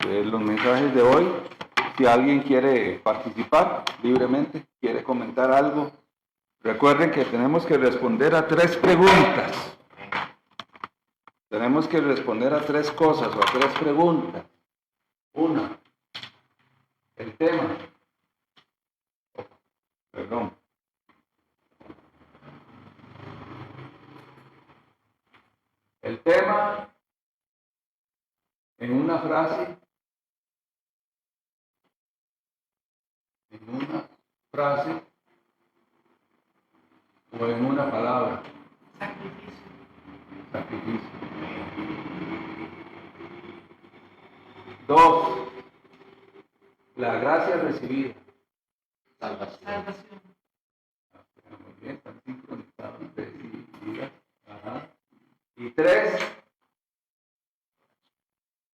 de los mensajes de hoy. Si alguien quiere participar libremente, quiere comentar algo, recuerden que tenemos que responder a 3 preguntas. Tenemos que responder a 3 cosas o a 3 preguntas. Una, el tema. Perdón. El tema en una frase, o en una palabra. Sacrificio. 2, la gracia recibida. Salvación. Muy bien, están sincronizados. Ajá. Y 3,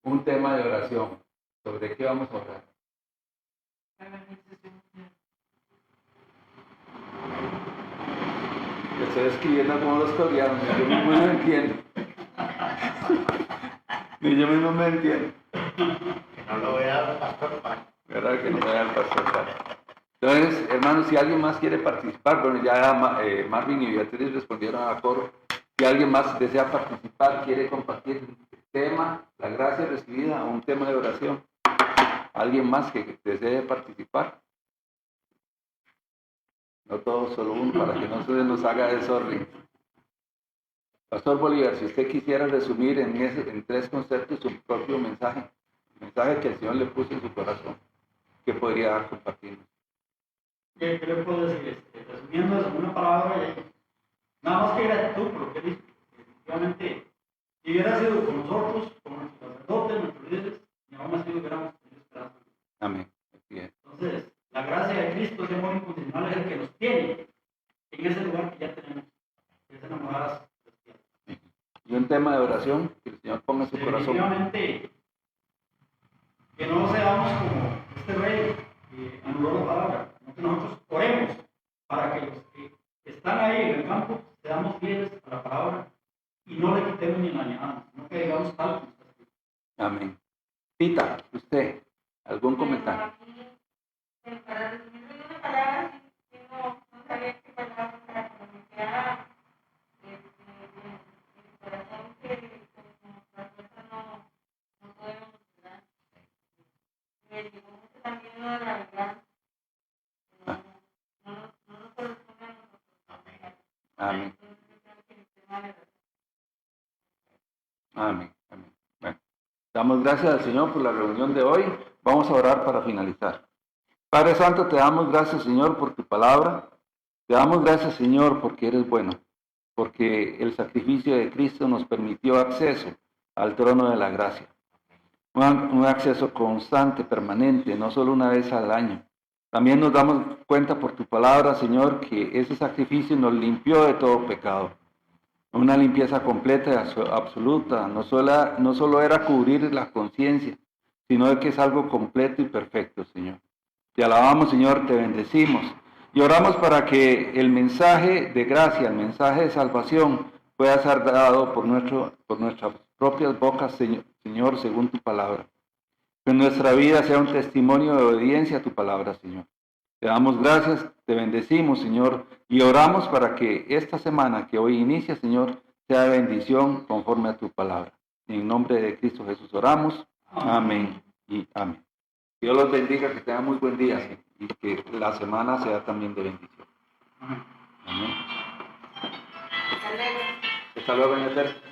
un tema de oración. ¿Sobre qué vamos a orar? Estoy escribiendo como los coreanos, yo mismo no entiendo. Ni yo mismo me entiendo. Que no lo vea el pastor Pan. ¿Verdad que no me da el pastor Pan? Entonces, hermanos, si alguien más quiere participar, bueno, ya Marvin y Beatriz respondieron a coro. Si alguien más desea participar, quiere compartir el tema, la gracia recibida, o un tema de oración. ¿Alguien más que desee participar? No todos, solo uno, para que no se nos haga desorden. Pastor Bolívar, si usted quisiera resumir en 3 conceptos su propio mensaje, el mensaje que el Señor le puso en su corazón, ¿qué podría compartir? ¿Qué le puedo decir? Resumiendo en una palabra, nada más que gratitud por lo que dice. Efectivamente, si hubiera sido con nosotros, con nuestros sacerdotes, nuestros líderes, ni aún así hubiéramos tenido esperanza. Amén. Así es. Entonces, la gracia de Cristo, ese amor incondicional, es el que nos tiene en ese lugar que ya tenemos, que es enamoradas. Y un tema de oración que el Señor ponga en su corazón. Definitivamente, que no seamos como este rey que anuló la palabra, sino que nosotros oremos para que los que están ahí en el campo seamos fieles a la palabra y no le quitemos ni la añadamos, sino que digamos tal como está escrito. Amén. Pita, usted, ¿algún comentario? Para resumirlo en una palabra, si no sabía qué palabra para pronunciar el corazón que bendigo mucho también lo de la venganza. No nos corresponde a nosotros. Amén. Entonces yo creo que el tema de Amén. Amén. Bueno, damos gracias al Señor por la reunión de hoy. Vamos a orar para finalizar. Padre Santo, te damos gracias, Señor, por tu palabra. Te damos gracias, Señor, porque eres bueno, porque el sacrificio de Cristo nos permitió acceso al trono de la gracia. Un acceso constante, permanente, no solo una vez al año. También nos damos cuenta por tu palabra, Señor, que ese sacrificio nos limpió de todo pecado. Una limpieza completa y absoluta. No solo era cubrir la conciencia, sino de que es algo completo y perfecto, Señor. Te alabamos, Señor, te bendecimos. Y oramos para que el mensaje de gracia, el mensaje de salvación, pueda ser dado por nuestras propias bocas, Señor, según tu palabra. Que nuestra vida sea un testimonio de obediencia a tu palabra, Señor. Te damos gracias, te bendecimos, Señor, y oramos para que esta semana que hoy inicia, Señor, sea de bendición conforme a tu palabra. En nombre de Cristo Jesús oramos. Amén y amén. Dios los bendiga, que tengan muy buen día, ¿sí? Y que la semana sea también de bendición. Amén. Hasta luego. Hasta luego, Beneter.